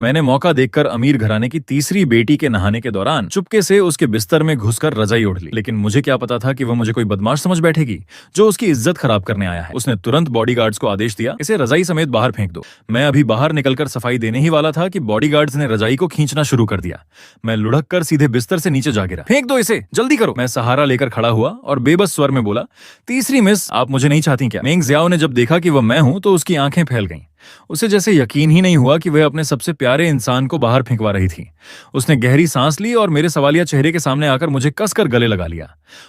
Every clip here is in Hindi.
मैंने मौका देखकर अमीर घराने की तीसरी बेटी के नहाने के दौरान चुपके से उसके बिस्तर में घुसकर रजाई ओढ़ ली। लेकिन मुझे क्या पता था कि वह मुझे कोई बदमाश समझ बैठेगी जो उसकी इज्जत खराब करने आया है। उसने तुरंत बॉडीगार्ड्स को आदेश दिया, इसे रजाई समेत बाहर फेंक दो। मैं अभी बाहर निकलकर सफाई देने ही वाला था कि बॉडीगार्ड्स ने रजाई को खींचना शुरू कर दिया। मैं लुढ़क कर सीधे बिस्तर से नीचे जा गिरा। फेंक दो इसे, जल्दी करो। मैं सहारा लेकर खड़ा हुआ और बेबस स्वर में बोला, तीसरी मिस, आप मुझे नहीं चाहती क्या? मेंग जियाओ ने जब देखा कि वह मैं हूं तो उसकी आंखें फैल गईं। उसे जैसे यकीन ही नहीं हुआ कि वह अपने सबसे प्यारे इंसान को बाहर फेंकवा रही थी। उसने गहरी सांस ली और मेरे सवालिया चेहरे के सामने आकर मुझे कसकर गले लगा लिया।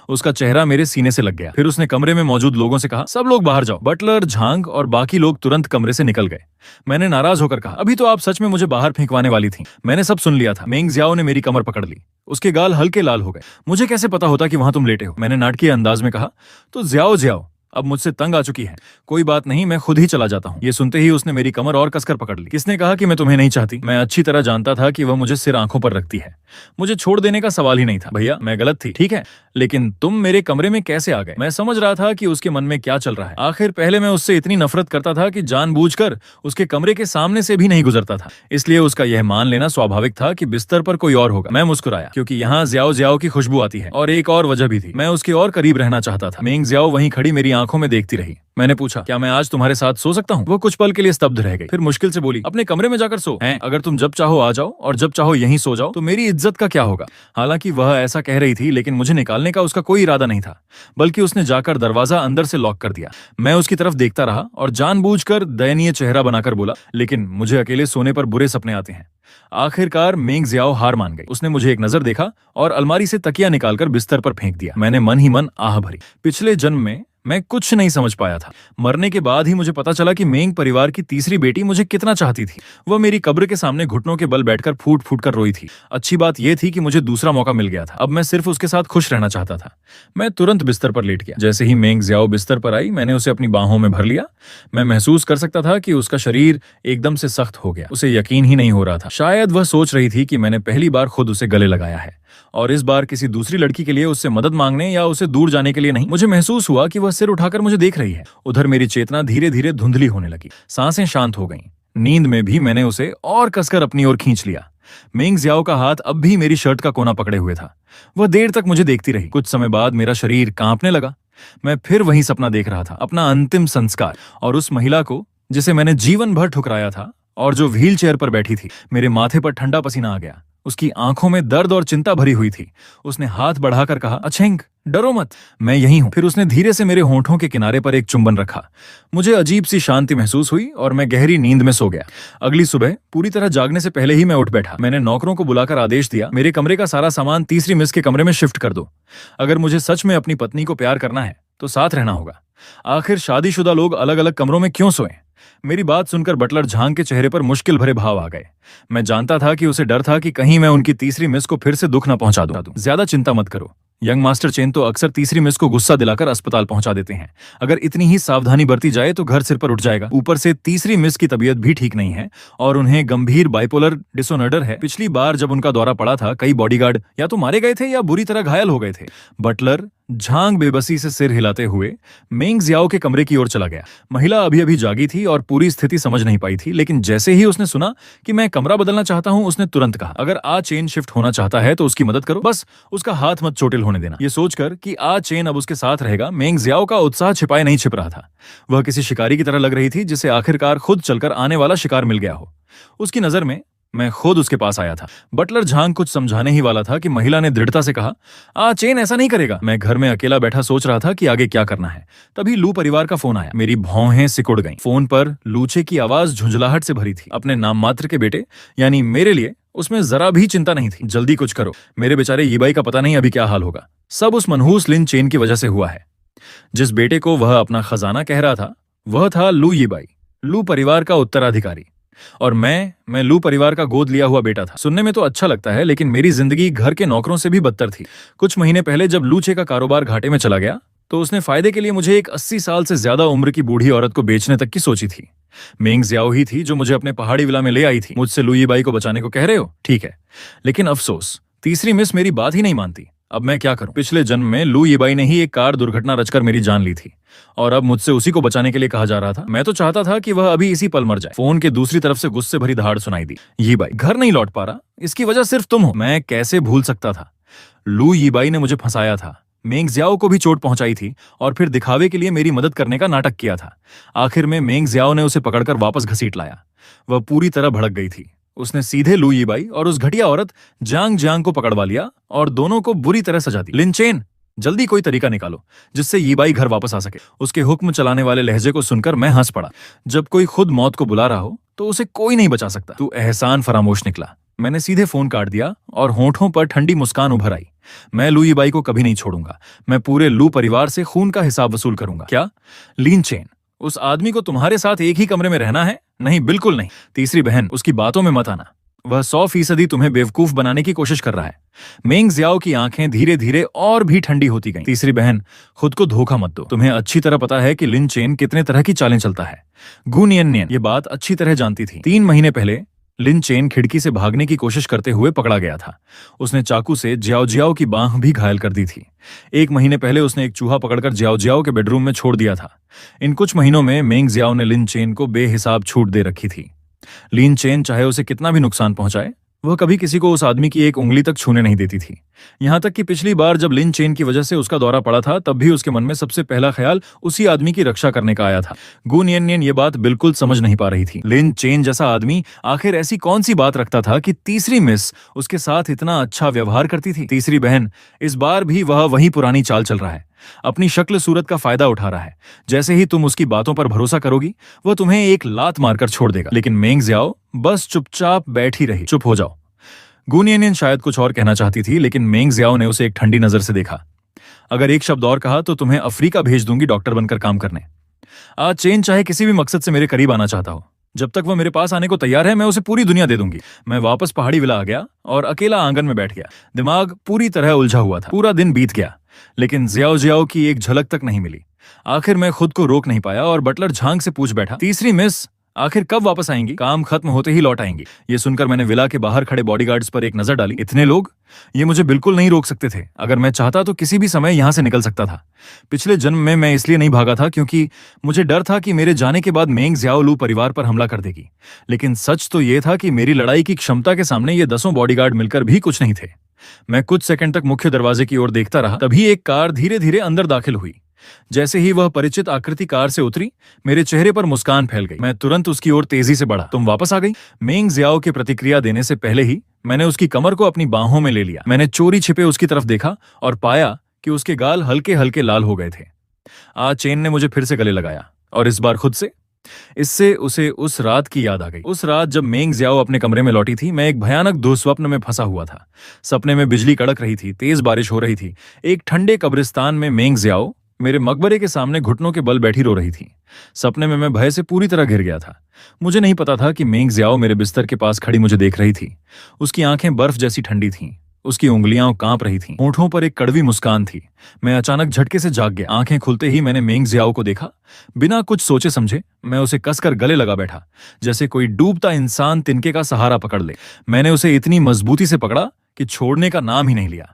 उसका चेहरा मेरे सीने से लग गया। फिर उसने कमरे में मौजूद लोगों से कहा, सब लोग बाहर जाओ। बटलर, झांग और बाकी लोग तुरंत कमरे से निकल गए। मैंने नाराज होकर कहा, अभी तो आप सच में मुझे बाहर फेंकवाने वाली थी। मैंने सब सुन लिया था। मेंग जियाओ ने मेरी कमर पकड़ ली। उसके गाल हल्के लाल हो गए। मुझे कैसे पता होता कि वहां तुम लेटे हो? मैंने नाटकीय अंदाज में कहा। तो जियाओ जियाओ अब मुझसे तंग आ चुकी है। कोई बात नहीं, मैं खुद ही चला जाता हूँ। ये सुनते ही उसने मेरी कमर और कसकर पकड़ ली। किसने कहा कि मैं तुम्हें नहीं चाहती? मैं अच्छी तरह जानता था कि वह मुझे सिर आंखों पर रखती है। मुझे छोड़ देने का सवाल ही नहीं था। भैया, मैं गलत थी, ठीक है, लेकिन तुम मेरे कमरे में कैसे आ गए? मैं समझ रहा था कि उसके मन में क्या चल रहा है। आखिर पहले मैं उससे इतनी नफरत करता था कि जानबूझकर उसके कमरे के सामने से भी नहीं गुजरता था। इसलिए उसका यह मान लेना स्वाभाविक था कि बिस्तर पर कोई और होगा। मैं मुस्कुराया क्योंकि यहाँ जियाओ जियाओ की खुशबू आती है, और एक और वजह भी थी, मैं उसके और करीब रहना चाहता था। मेंग जियाओ वहीं खड़ी मेरी आंखों में देखती रही। मैंने पूछा, क्या मैं आज तुम्हारे साथ सो सकता हूँ? वो कुछ पल के लिए स्तब्ध रह गई, फिर मुश्किल से बोली, अपने कमरे में जाकर सो। हैं, अगर तुम जब चाहो आ जाओ और जब चाहो यहीं सो जाओ, तो मेरी इज्जत का क्या होगा? हालांकि वह ऐसा कह रही थी, लेकिन मुझे निकालने का उसका कोई इरादा नहीं था, बल्कि उसने जाकर दरवाजा अंदर से लॉक कर दिया। मैं उसकी तरफ देखता रहा और जानबूझकर दयनीय चेहरा बनाकर बोला, लेकिन मुझे अकेले सोने पर बुरे सपने आते हैं। आखिरकार मेंग जियाओ हार मान गई। उसने मुझे एक नजर देखा और अलमारी से तकिया निकालकर बिस्तर पर फेंक दिया। मैंने मन ही मन आह भरी। पिछले जन्म में मैं कुछ नहीं समझ पाया था। मरने के बाद ही मुझे पता चला कि मेंग परिवार की तीसरी बेटी मुझे कितना चाहती थी। वह मेरी कब्र के सामने घुटनों के बल बैठकर फूट फूट कर रोई थी। अच्छी बात यह थी कि मुझे दूसरा मौका मिल गया था। अब मैं सिर्फ उसके साथ खुश रहना चाहता था। मैं तुरंत बिस्तर पर लेट गया। जैसे ही मेंग जियाओ बिस्तर पर आई, मैंने उसे अपनी बाहों में भर लिया। मैं महसूस कर सकता था कि उसका शरीर एकदम से सख्त हो गया। उसे यकीन ही नहीं हो रहा था। शायद वह सोच रही थी कि मैंने पहली बार खुद उसे गले लगाया है, और इस बार किसी दूसरी लड़की के लिए उससे मदद मांगने या उसे दूर जाने के लिए नहीं। मुझे महसूस हुआ कि वह सिर उठाकर मुझे देख रही है। उधर मेरी चेतना धीरे धीरे धुंधली होने लगी। सांसें शांत हो गईं। नींद में भी मैंने उसे और कसकर अपनी ओर खींच लिया। मेंग जियाओ का हाथ अब भी मेरी शर्ट का कोना पकड़े हुए था। वह देर तक मुझे देखती रही। कुछ समय बाद मेरा शरीर कांपने लगा। मैं फिर वही सपना देख रहा था, अपना अंतिम संस्कार, और उस महिला को जिसे मैंने जीवन भर ठुकराया था और जो व्हील चेयर पर बैठी थी। मेरे माथे पर ठंडा पसीना आ गया। उसकी आंखों में दर्द और चिंता भरी हुई थी। उसने हाथ बढ़ाकर कहा, अछेंग, डरो मत, मैं यहीं हूं। फिर उसने धीरे से मेरे होंठों के किनारे पर एक चुंबन रखा। मुझे अजीब सी शांति महसूस हुई और मैं गहरी नींद में सो गया। अगली सुबह पूरी तरह जागने से पहले ही मैं उठ बैठा। मैंने नौकरों को बुलाकर आदेश दिया, मेरे कमरे का सारा सामान तीसरी मिस के कमरे में शिफ्ट कर दो। अगर मुझे सच में अपनी पत्नी को प्यार करना है तो साथ रहना होगा। आखिर शादीशुदा लोग अलग अलग कमरों में क्यों सोएं? मेरी बात सुनकर बटलर झांग के चेहरे पर मुश्किल भरे भाव आ गए। मैं जानता था कि उसे डर था कि कहीं मैं उनकी तीसरी मिस को फिर से दुख न पहुंचा दूं। ज्यादा चिंता मत करो, यंग मास्टर चेन तो अक्सर तीसरी मिस को गुस्सा दिलाकर अस्पताल पहुंचा देते हैं। अगर इतनी ही सावधानी बरती जाए तो घर सिर पर उठ जाएगा। ऊपर से तीसरी मिस की तबीयत भी ठीक नहीं है और उन्हें गंभीर बाइपोलर डिसऑर्डर है। पिछली बार जब उनका दौरा पड़ा था, कई बॉडीगार्ड या तो मारे गए थे या बुरी तरह घायल हो गए थे। बटलर झांग बेबसी से सिर हिलाते हुए मेंग जियाओ के कमरे की ओर चला गया। महिला अभी अभी जागी थी और पूरी स्थिति समझ नहीं पाई थी, लेकिन जैसे ही उसने सुना कि मैं कमरा बदलना चाहता हूं, उसने तुरंत कहा, अगर आ चेन शिफ्ट होना चाहता है तो उसकी मदद करो, बस उसका हाथ मत चोटिल होने देना। ये सोचकर कि आ चेन अब उसके साथ रहेगा, मेंग जियाओ का उत्साह छिपाए नहीं छिप रहा था। वह किसी शिकारी की तरह लग रही थी जिसे आखिरकार खुद चलकर आने वाला शिकार मिल गया हो। उसकी नजर में मैं खुद उसके पास आया था। बटलर झांग कुछ समझाने ही वाला था कि महिला ने दृढ़ता से कहा, आ चेन ऐसा नहीं करेगा। मैं घर में अकेला बैठा सोच रहा था कि आगे क्या करना है। तभी लू परिवार का फोन आया। मेरी भौहें सिकुड़ गईं। फोन पर लूचे की आवाज झुंझलाहट से भरी थी। अपने नाम मात्र के बेटे यानी मेरे लिए उसमें जरा भी चिंता नहीं थी। जल्दी कुछ करो, मेरे बेचारे यीबाई का पता नहीं अभी क्या हाल होगा। सब उस मनहूस लिन चेन की वजह से हुआ है। जिस बेटे को वह अपना खजाना कह रहा था वह था लू यीबाई, लू परिवार का उत्तराधिकारी। और मैं लू परिवार का गोद लिया हुआ बेटा था। सुनने में तो अच्छा लगता है, लेकिन मेरी जिंदगी घर के नौकरों से भी बदतर थी। कुछ महीने पहले जब लूचे का कारोबार घाटे में चला गया तो उसने फायदे के लिए मुझे एक 80 साल से ज्यादा उम्र की बूढ़ी औरत को बेचने तक की सोची थी। मेंग जियाओ ही थी जो मुझे अपने पहाड़ी विला में ले आई थी। मुझसे लू यीबाई को बचाने को कह रहे हो? ठीक है, लेकिन अफसोस तीसरी मिस मेरी बात ही नहीं मानती। अब मैं क्या करूं? पिछले जन्म में लू यीबाई ने ही एक कार दुर्घटना रचकर मेरी जान ली थी और अब मुझसे उसी को बचाने के लिए कहा जा रहा था। मैं तो चाहता था कि वह अभी इसी पल मर जाए। फोन के दूसरी तरफ से गुस्से भरी दहाड़ सुनाई दी। यीबाई घर नहीं लौट पा रहा, इसकी वजह सिर्फ तुम हो। मैं कैसे भूल सकता था? लू यीबाई ने मुझे फंसाया था, मेंग जियाओ को भी चोट पहुंचाई थी और फिर दिखावे के लिए मेरी मदद करने का नाटक किया था। आखिर में मेंग जियाओ ने उसे पकड़कर वापस घसीट लाया। वह पूरी तरह भड़क गई थी। उसने सीधे लू यीबाई और उस घटिया औरत जांग जियांग को पकड़वा लिया और दोनों को बुरी तरह सजा दी। लिन चेन, जल्दी कोई तरीका निकालो जिससे यीबाई घर वापस आ सके। उसके हुक्म चलाने वाले लहजे को सुनकर मैं हंस पड़ा। जब कोई खुद मौत को बुला रहा हो तो उसे कोई नहीं बचा सकता। तू एहसान फरामोश निकला। मैंने सीधे फोन काट दिया और होंठों पर ठंडी मुस्कान उभर आई। मैं लू यीबाई को कभी नहीं छोड़ूंगा। मैं पूरे लू परिवार से खून का हिसाब वसूल करूंगा। क्या? लिन चेन, उस आदमी को तुम्हारे साथ एक ही कमरे में रहना है? नहीं, बिल्कुल नहीं। तीसरी बहन, उसकी बातों में मत आना। वह 100% तुम्हें बेवकूफ बनाने की कोशिश कर रहा है। मेंग जियाओ की आंखें धीरे धीरे और भी ठंडी होती गईं। तीसरी बहन, खुद को धोखा मत दो। तुम्हें अच्छी तरह पता है कि लिन चेन कितने तरह की चालें चलता है। गु नियन ये बात अच्छी तरह जानती थी। 3 महीने पहले लिन चेन खिड़की से भागने की कोशिश करते हुए पकड़ा गया था। उसने चाकू से जियाओ जियाओ की बांह भी घायल कर दी थी। 1 महीने पहले उसने एक चूहा पकड़कर जियाओ जियाओ के बेडरूम में छोड़ दिया था। इन कुछ महीनों में मेंग जियाओ ने लिन चेन को बेहिसाब छूट दे रखी थी। लिन चेन चाहे उसे कितना भी नुकसान पहुंचाए, वह कभी किसी को उस आदमी की एक उंगली तक छूने नहीं देती थी। यहां तक कि पिछली बार जब लिन चेन की वजह से उसका दौरा पड़ा था, तब भी उसके मन में सबसे पहला ख्याल उसी आदमी की रक्षा करने का आया था। गु नियन ये बात बिल्कुल समझ नहीं पा रही थी। लिन चेन जैसा आदमी आखिर ऐसी कौन सी बात रखता था कि तीसरी मिस उसके साथ इतना अच्छा व्यवहार करती थी? तीसरी बहन, इस बार भी वह वही पुरानी चाल चल रहा है। अपनी शक्ल सूरत का फायदा उठा रहा है। जैसे ही तुम उसकी बातों पर भरोसा करोगी, वह तुम्हें एक लात मारकर छोड़ देगा। लेकिन मेंग जियाओ बस चुपचाप बैठी रही। चुप हो जाओ। गु नियन शायद कुछ और कहना चाहती थी, लेकिन मेंग जियाओ ने उसे एक ठंडी नजर से देखा। अगर एक शब्द और कहा तो तुम्हें अफ्रीका भेज दूंगी डॉक्टर बनकर काम करने। आज चेन चाहे किसी भी मकसद से मेरे करीब आना चाहता हो, जब तक वह मेरे पास आने को तैयार है, मैं उसे पूरी दुनिया दे दूंगी। मैं वापस पहाड़ी विला आ गया और अकेला आंगन में बैठ गया। दिमाग पूरी तरह उलझा हुआ था। पूरा दिन बीत गया, लेकिन जियाओ जियाओ की एक झलक तक नहीं मिली। आखिर मैं खुद को रोक नहीं पाया और बटलर झांग से पूछ बैठा, तीसरी मिस आखिर कब वापस आएंगी? काम खत्म होते ही लौट आएंगी। ये सुनकर मैंने विला के बाहर खड़े बॉडीगार्ड्स पर एक नजर डाली। इतने लोग? ये मुझे बिल्कुल नहीं रोक सकते थे। अगर मैं चाहता तो किसी भी समय यहां से निकल सकता था। पिछले जन्म में मैं इसलिए नहीं भागा था क्योंकि मुझे डर था कि मेरे जाने के बाद मेंग जियाओ लू परिवार पर हमला कर देगी। लेकिन सच तो ये था कि मेरी लड़ाई की क्षमता के सामने ये 10 बॉडीगार्ड मिलकर भी कुछ नहीं थे। मैं कुछ सेकंड तक मुख्य दरवाजे की ओर देखता रहा। तभी एक कार धीरे धीरे अंदर दाखिल हुई। जैसे ही वह परिचित आकृति कार से उतरी, मेरे चेहरे पर मुस्कान फैल गई। मैं तुरंत उसकी ओर तेजी से बढ़ा। तुम वापस आ गई? मेंग जियाओ की प्रतिक्रिया देने से पहले ही मैंने उसकी कमर को अपनी बाहों में ले लिया। मैंने चोरी छिपे उसकी तरफ देखा और पाया कि उसके गाल हल्के हल्के लाल हो गए थे। आज चेन ने मुझे फिर से गले लगाया, और इस बार खुद से। इससे उसे उस रात की याद आ गई। उस रात जब मेंग जियाओ अपने कमरे में लौटी थी, मैं एक भयानक दुःस्वप्न में फंसा हुआ था। सपने में बिजली कड़क रही थी, तेज बारिश हो रही थी। एक ठंडे कब्रिस्तान में मेंग जियाओ मेरे मकबरे के सामने घुटनों के बल बैठी रो रही थी। सपने में मैं भय से पूरी तरह घिर गया था। मुझे नहीं पता था कि मेंग जियाओ मेरे बिस्तर के पास खड़ी मुझे देख रही थी। उसकी आंखें बर्फ जैसी ठंडी थीं। उसकी उंगलियां कांप रही थीं। होठों पर एक कड़वी मुस्कान थी। मैं अचानक झटके से जाग गया। आंखें खुलते ही मैंने मेंग जियाओ को देखा। बिना कुछ सोचे समझे मैं उसे कसकर गले लगा बैठा, जैसे कोई डूबता इंसान तिनके का सहारा पकड़ ले। मैंने उसे इतनी मजबूती से पकड़ा कि छोड़ने का नाम ही नहीं लिया।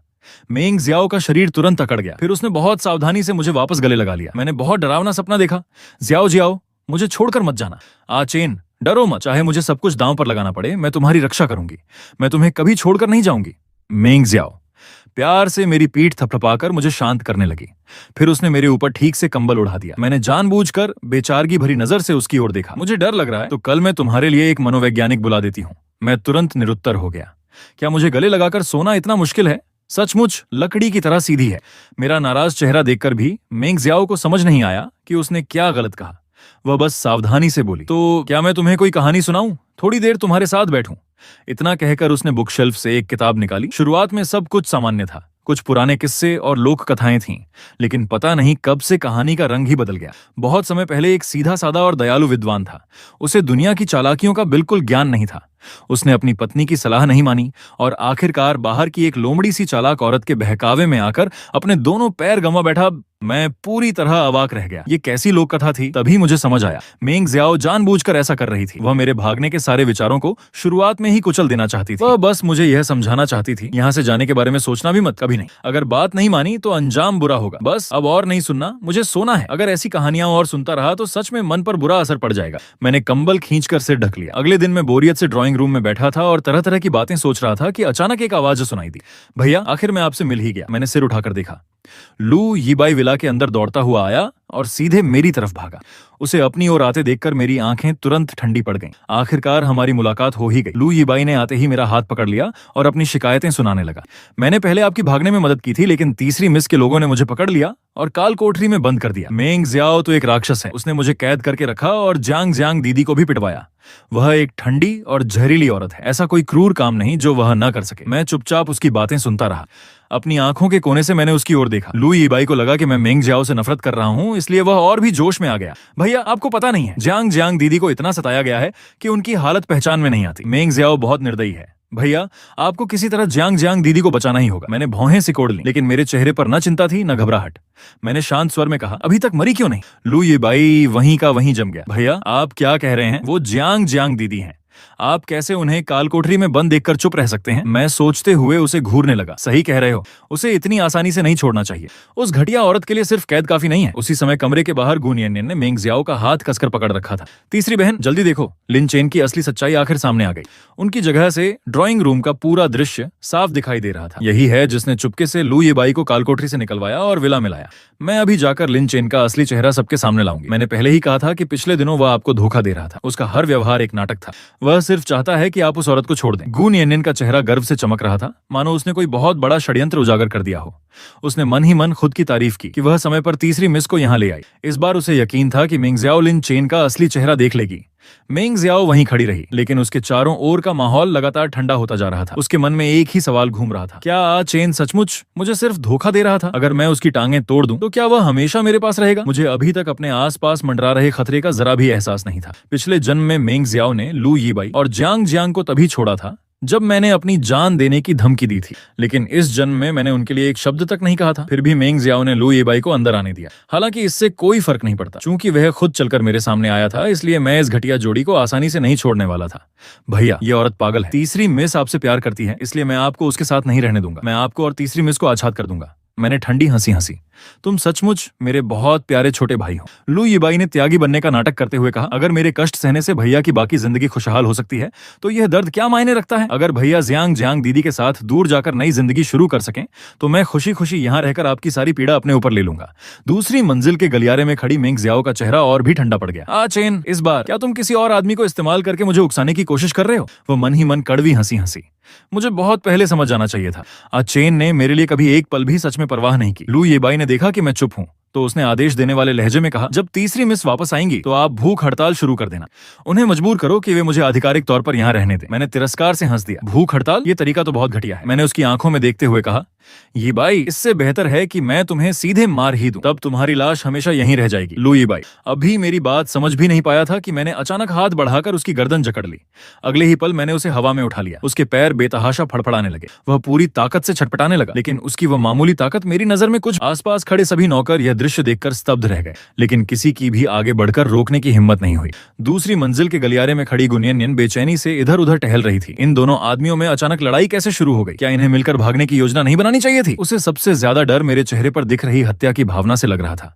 मेंग जियाओ का शरीर तुरंत अकड़ गया। फिर उसने बहुत सावधानी से मुझे वापस गले लगा लिया। मैंने बहुत डरावना सपना देखा। जियाओ जियाओ, मुझे छोड़कर मत जाना। चेन, डरो मत। चाहे मुझे सब कुछ दांव पर लगाना पड़े, मैं तुम्हारी रक्षा करूंगी। मैं तुम्हें कभी छोड़कर नहीं जाऊंगी। मेंग जियाओ प्यार से मेरी पीठ थपथपाकर मुझे शांत करने लगी। फिर उसने मेरे ऊपर ठीक से कंबल उड़ा दिया। मैंने जानबूझकर बेचारगी भरी नजर से उसकी ओर देखा। मुझे डर लग रहा है तो कल मैं तुम्हारे लिए एक मनोवैज्ञानिक बुला देती हूँ। मैं तुरंत निरुत्तर हो गया। क्या मुझे गले लगाकर सोना इतना मुश्किल है? सचमुच लकड़ी की तरह सीधी है। मेरा नाराज चेहरा देखकर भी मेंग जियाओ को समझ नहीं आया कि उसने क्या गलत कहा। वह बस सावधानी से बोली, तो क्या मैं तुम्हें कोई कहानी सुनाऊं? थोड़ी देर तुम्हारे साथ बैठूं? इतना कहकर उसने बुकशेल्फ से एक किताब निकाली। शुरुआत में सब कुछ सामान्य था। कुछ पुराने किस्से और लोक कथाएं थीं, लेकिन पता नहीं कब से कहानी का रंग ही बदल गया। बहुत समय पहले एक सीधा साधा और दयालु विद्वान था। उसे दुनिया की चालाकियों का बिल्कुल ज्ञान नहीं था। उसने अपनी पत्नी की सलाह नहीं मानी और आखिरकार बाहर की एक लोमड़ी सी चालाक औरत के बहकावे में आकर अपने दोनों पैर गंवा बैठा। मैं पूरी तरह अवाक रह गया। ये कैसी लोक कथा थी? तभी मुझे समझ आया, मेंग जियाओ जानबूझकर ऐसा कर रही थी। वह मेरे भागने के सारे विचारों को शुरुआत में ही कुचल देना चाहती थी। वह बस मुझे यह समझाना चाहती थी, यहाँ से जाने के बारे में सोचना भी मत, कभी नहीं। अगर बात नहीं मानी तो अंजाम बुरा होगा। बस अब और नहीं सुनना, मुझे सोना है। अगर ऐसी कहानियां और सुनता रहा तो सच में मन पर बुरा असर पड़ जाएगा। मैंने कंबल खींचकर सिर ढक लिया। अगले दिन मैं बोरियत से ड्राइंग रूम में बैठा था और तरह तरह की बातें सोच रहा था कि अचानक एक आवाज सुनाई दी। भैया, आखिर मैं आपसे मिल ही गया। मैंने सिर उठाकर देखा। लू यीबाई विला के अंदर दौड़ता हुआ आया और सीधे मेरी तरफ भागा। उसे अपनी ओर आते देखकर मेरी आंखें तुरंत ठंडी पड़ गईं। आखिरकार हमारी मुलाकात हो ही गई। लू यीबाई ने आते ही मेरा हाथ पकड़ लिया और अपनी शिकायतें सुनाने लगा। मैंने पहले आपकी भागने में मदद की थी, लेकिन तीसरी मिस के लोगों ने मुझे पकड़ लिया और काल कोठरी में बंद कर दिया। मेंग जियाओ तो एक राक्षस है। उसने मुझे कैद करके रखा और जांग जांग दीदी को भी पिटवाया। वह एक ठंडी और जहरीली औरत है। ऐसा कोई क्रूर काम नहीं जो वह न कर सके। मैं चुपचाप उसकी बातें सुनता रहा। अपनी आंखों के कोने से मैंने उसकी ओर देखा। लू यीबाई को लगा कि मैं मेंग जियाओ से नफरत कर रहा हूं, इसलिए वह और भी जोश में आ गया। भैया, आपको पता नहीं है, जांग जांग दीदी को इतना सताया गया है कि उनकी हालत पहचान में नहीं आती। मेंग जियाओ बहुत निर्दयी है। भैया, आपको किसी तरह जांग जांग दीदी को बचाना ही होगा। मैंने भौहें सिकोड़ ली, लेकिन मेरे चेहरे पर न चिंता थी न घबराहट। मैंने शांत स्वर में कहा, अभी तक मरी क्यों नहीं? लू यीबाई वहीं का वहीं जम गया। भैया, आप क्या कह रहे हैं? वो जांग जांग दीदी हैं। आप कैसे उन्हें काल कोठरी में बंद देखकर चुप रह सकते हैं? मैं सोचते हुए उसे घूरने लगा। सही कह रहे हो, उसे इतनी आसानी से नहीं छोड़ना चाहिए। उस घटिया औरत के लिए सिर्फ कैद काफी नहीं है। उसी समय कमरे के बाहर गु नियन ने मेंग जियाओ का हाथ कसकर पकड़ रखा था। तीसरी बहन, जल्दी देखो, लिन चेन की असली सच्चाई आखिर सामने आ गई। उनकी जगह से ड्राइंग रूम का पूरा दृश्य साफ दिखाई दे रहा था। यही है जिसने चुपके से लू यीबाई को काल कोठरी से निकलवाया और विला में लाया। मैं अभी जाकर लिन चेन का असली चेहरा सबके सामने लाऊंगी। मैंने पहले ही कहा था कि पिछले दिनों वह आपको धोखा दे रहा था। उसका हर व्यवहार एक नाटक था। वह सिर्फ चाहता है कि आप उस औरत को छोड़ दें। गु नियन का चेहरा गर्व से चमक रहा था, मानो उसने कोई बहुत बड़ा षड्यंत्र उजागर कर दिया हो। उसने मन ही मन खुद की तारीफ की कि वह समय पर तीसरी मिस को यहाँ ले आई। इस बार उसे यकीन था कि मेंग जियाओ लिन चेन का असली चेहरा देख लेगी। मेंग जियाओ वहीं खड़ी रही, लेकिन उसके चारों ओर का माहौल लगातार ठंडा होता जा रहा था। उसके मन में एक ही सवाल घूम रहा था, क्या चेन सचमुच मुझे सिर्फ धोखा दे रहा था? अगर मैं उसकी टांगें तोड़ दूं तो क्या वह हमेशा मेरे पास रहेगा? मुझे अभी तक अपने आसपास मंडरा रहे खतरे का जरा भी एहसास नहीं था। पिछले जन्म में मेंग जियाओ ने लू यीबाई और जांग जांग को तभी छोड़ा था जब मैंने अपनी जान देने की धमकी दी थी, लेकिन इस जन्म में मैंने उनके लिए एक शब्द तक नहीं कहा था। फिर भी मेंग जियाओ ने लू यीबाई को अंदर आने दिया। हालांकि इससे कोई फर्क नहीं पड़ता, चूंकि वह खुद चलकर मेरे सामने आया था, इसलिए मैं इस घटिया जोड़ी को आसानी से नहीं छोड़ने वाला था। भैया, ये औरत पागल है। तीसरी मिस आपसे प्यार करती है, इसलिए मैं आपको उसके साथ नहीं रहने दूंगा। मैं आपको और तीसरी मिस को आछाद कर दूंगा। मैंने ठंडी हंसी हंसी। तुम सचमुच मेरे बहुत प्यारे छोटे भाई हो। लू यीबाई ने त्यागी बनने का नाटक करते हुए कहा, अगर मेरे कष्ट सहने से भैया की बाकी जिंदगी खुशहाल हो सकती है तो यह दर्द क्या मायने रखता है? अगर भैया जियांग जियांग दीदी के साथ दूर जाकर नई जिंदगी शुरू कर सकें तो मैं खुशी खुशी यहाँ रहकर आपकी सारी पीड़ा अपने ऊपर ले लूंगा। दूसरी मंजिल के गलियारे में खड़ी मेंग जियाओ का चेहरा और भी ठंडा पड़ गया। चेन, इस बार क्या तुम किसी और आदमी को इस्तेमाल करके मुझे उकसाने की कोशिश कर रहे हो? वो मन ही मन कड़वी हंसी हंसी। मुझे बहुत पहले समझ जाना चाहिए था। चेन ने मेरे लिए कभी एक पल भी सच में परवाह नहीं की। लू यीबाई ने देखा कि मैं चुप हूं तो उसने आदेश देने वाले लहजे में कहा, जब तीसरी मिस वापस आएंगी तो आप भूख हड़ताल शुरू कर देना। उन्हें मजबूर करो कि वे मुझे आधिकारिक तौर पर यहाँ रहने दें। मैंने तिरस्कार से हंस दिया। भूख हड़ताल? ये तरीका तो बहुत घटिया है। मैंने उसकी आंखों में देखते हुए कहा, यीबाई, इससे बेहतर है कि मैं तुम्हें सीधे मार ही दूं, तब तुम्हारी लाश हमेशा यहीं रह जाएगी। लू यीबाई अभी मेरी बात समझ भी नहीं पाया था कि मैंने अचानक हाथ बढ़ाकर उसकी गर्दन जकड़ ली। अगले ही पल मैंने उसे हवा में उठा लिया। उसके पैर बेतहाशा फड़फड़ाने लगे। वह पूरी ताकत से छटपटाने लगा, लेकिन उसकी वह मामूली ताकत मेरी नजर में कुछ। आसपास खड़े सभी नौकर यह दृश्य देखकर स्तब्ध रह गए, लेकिन किसी की भी आगे बढ़कर रोकने की हिम्मत नहीं हुई। दूसरी मंजिल के गलियारे में खड़ी गु नियन बेचैनी से इधर उधर टहल रही थी। इन दोनों आदमियों में अचानक लड़ाई कैसे शुरू हो गई? क्या इन्हें मिलकर भागने की योजना नहीं बनानी चाहिए थी? उसे सबसे ज्यादा डर मेरे चेहरे पर दिख रही हत्या की भावना से लग रहा था।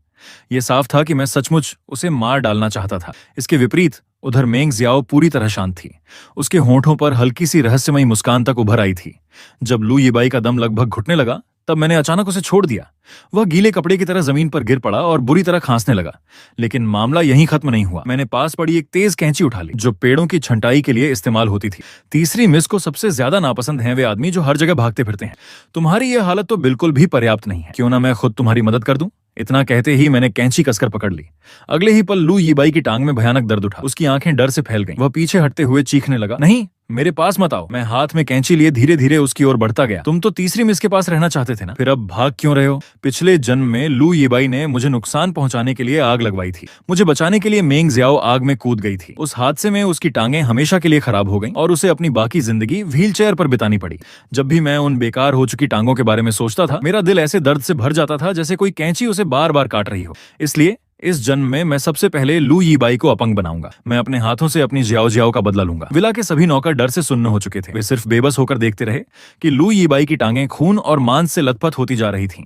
यह साफ था कि मैं सचमुच उसे मार डालना चाहता था। इसके विपरीत उधर मेंग जियाओ पूरी तरह शांत थी। उसके होंठों पर हल्की सी रहस्यमयी मुस्कान तक उभर आई थी। जब लू यीबाई का दम लगभग घुटने लगा तब मैंने अचानक उसे छोड़ दिया। वह गीले कपड़े की तरह जमीन पर गिर पड़ा और बुरी तरह खांसने लगा। लेकिन मामला यहीं खत्म नहीं हुआ। मैंने पास पड़ी एक तेज कैंची उठा ली जो पेड़ों की छंटाई के लिए इस्तेमाल होती थी। तीसरी मिस को सबसे ज्यादा नापसंद हैं वे आदमी जो हर जगह भागते फिरते हैं। तुम्हारी यह हालत तो बिल्कुल भी पर्याप्त नहीं है। क्यों ना मैं खुद तुम्हारी मदद कर दूं? इतना कहते ही मैंने कैंची कसकर पकड़ ली। अगले ही पल लू यीबाई की टांग में भयानक दर्द उठा। उसकी आंखें डर से फैल गईं। वह पीछे हटते हुए चीखने लगा, नहीं, मेरे पास मत आओ। मैं हाथ में कैंची लिए धीरे धीरे उसकी ओर बढ़ता गया। तुम तो तीसरी मिस के पास रहना चाहते थे ना, फिर अब भाग क्यों रहे हो? पिछले जन्म में लू यीबाई ने मुझे नुकसान पहुंचाने के लिए आग लगवाई थी। मुझे बचाने के लिए मेंग जियाओ आग में कूद गई थी। उस हादसे में उसकी टांगें हमेशा के लिए खराब हो गईं और उसे अपनी बाकी जिंदगी व्हीलचेयर पर बितानी पड़ी। जब भी मैं उन बेकार हो चुकी टांगों के बारे में सोचता था, मेरा दिल ऐसे दर्द से भर जाता था जैसे कोई कैंची उसे बार बार काट रही हो। इसलिए इस जन्म में मैं सबसे पहले लू यीबाई को अपंग बनाऊंगा। मैं अपने हाथों से अपनी जियाओ जियाओ का बदला लूंगा। विला के सभी नौकर डर से सुन्न हो चुके थे। वे सिर्फ बेबस होकर देखते रहे कि लू यीबाई की टांगें खून और मांस से लथपथ होती जा रही थीं।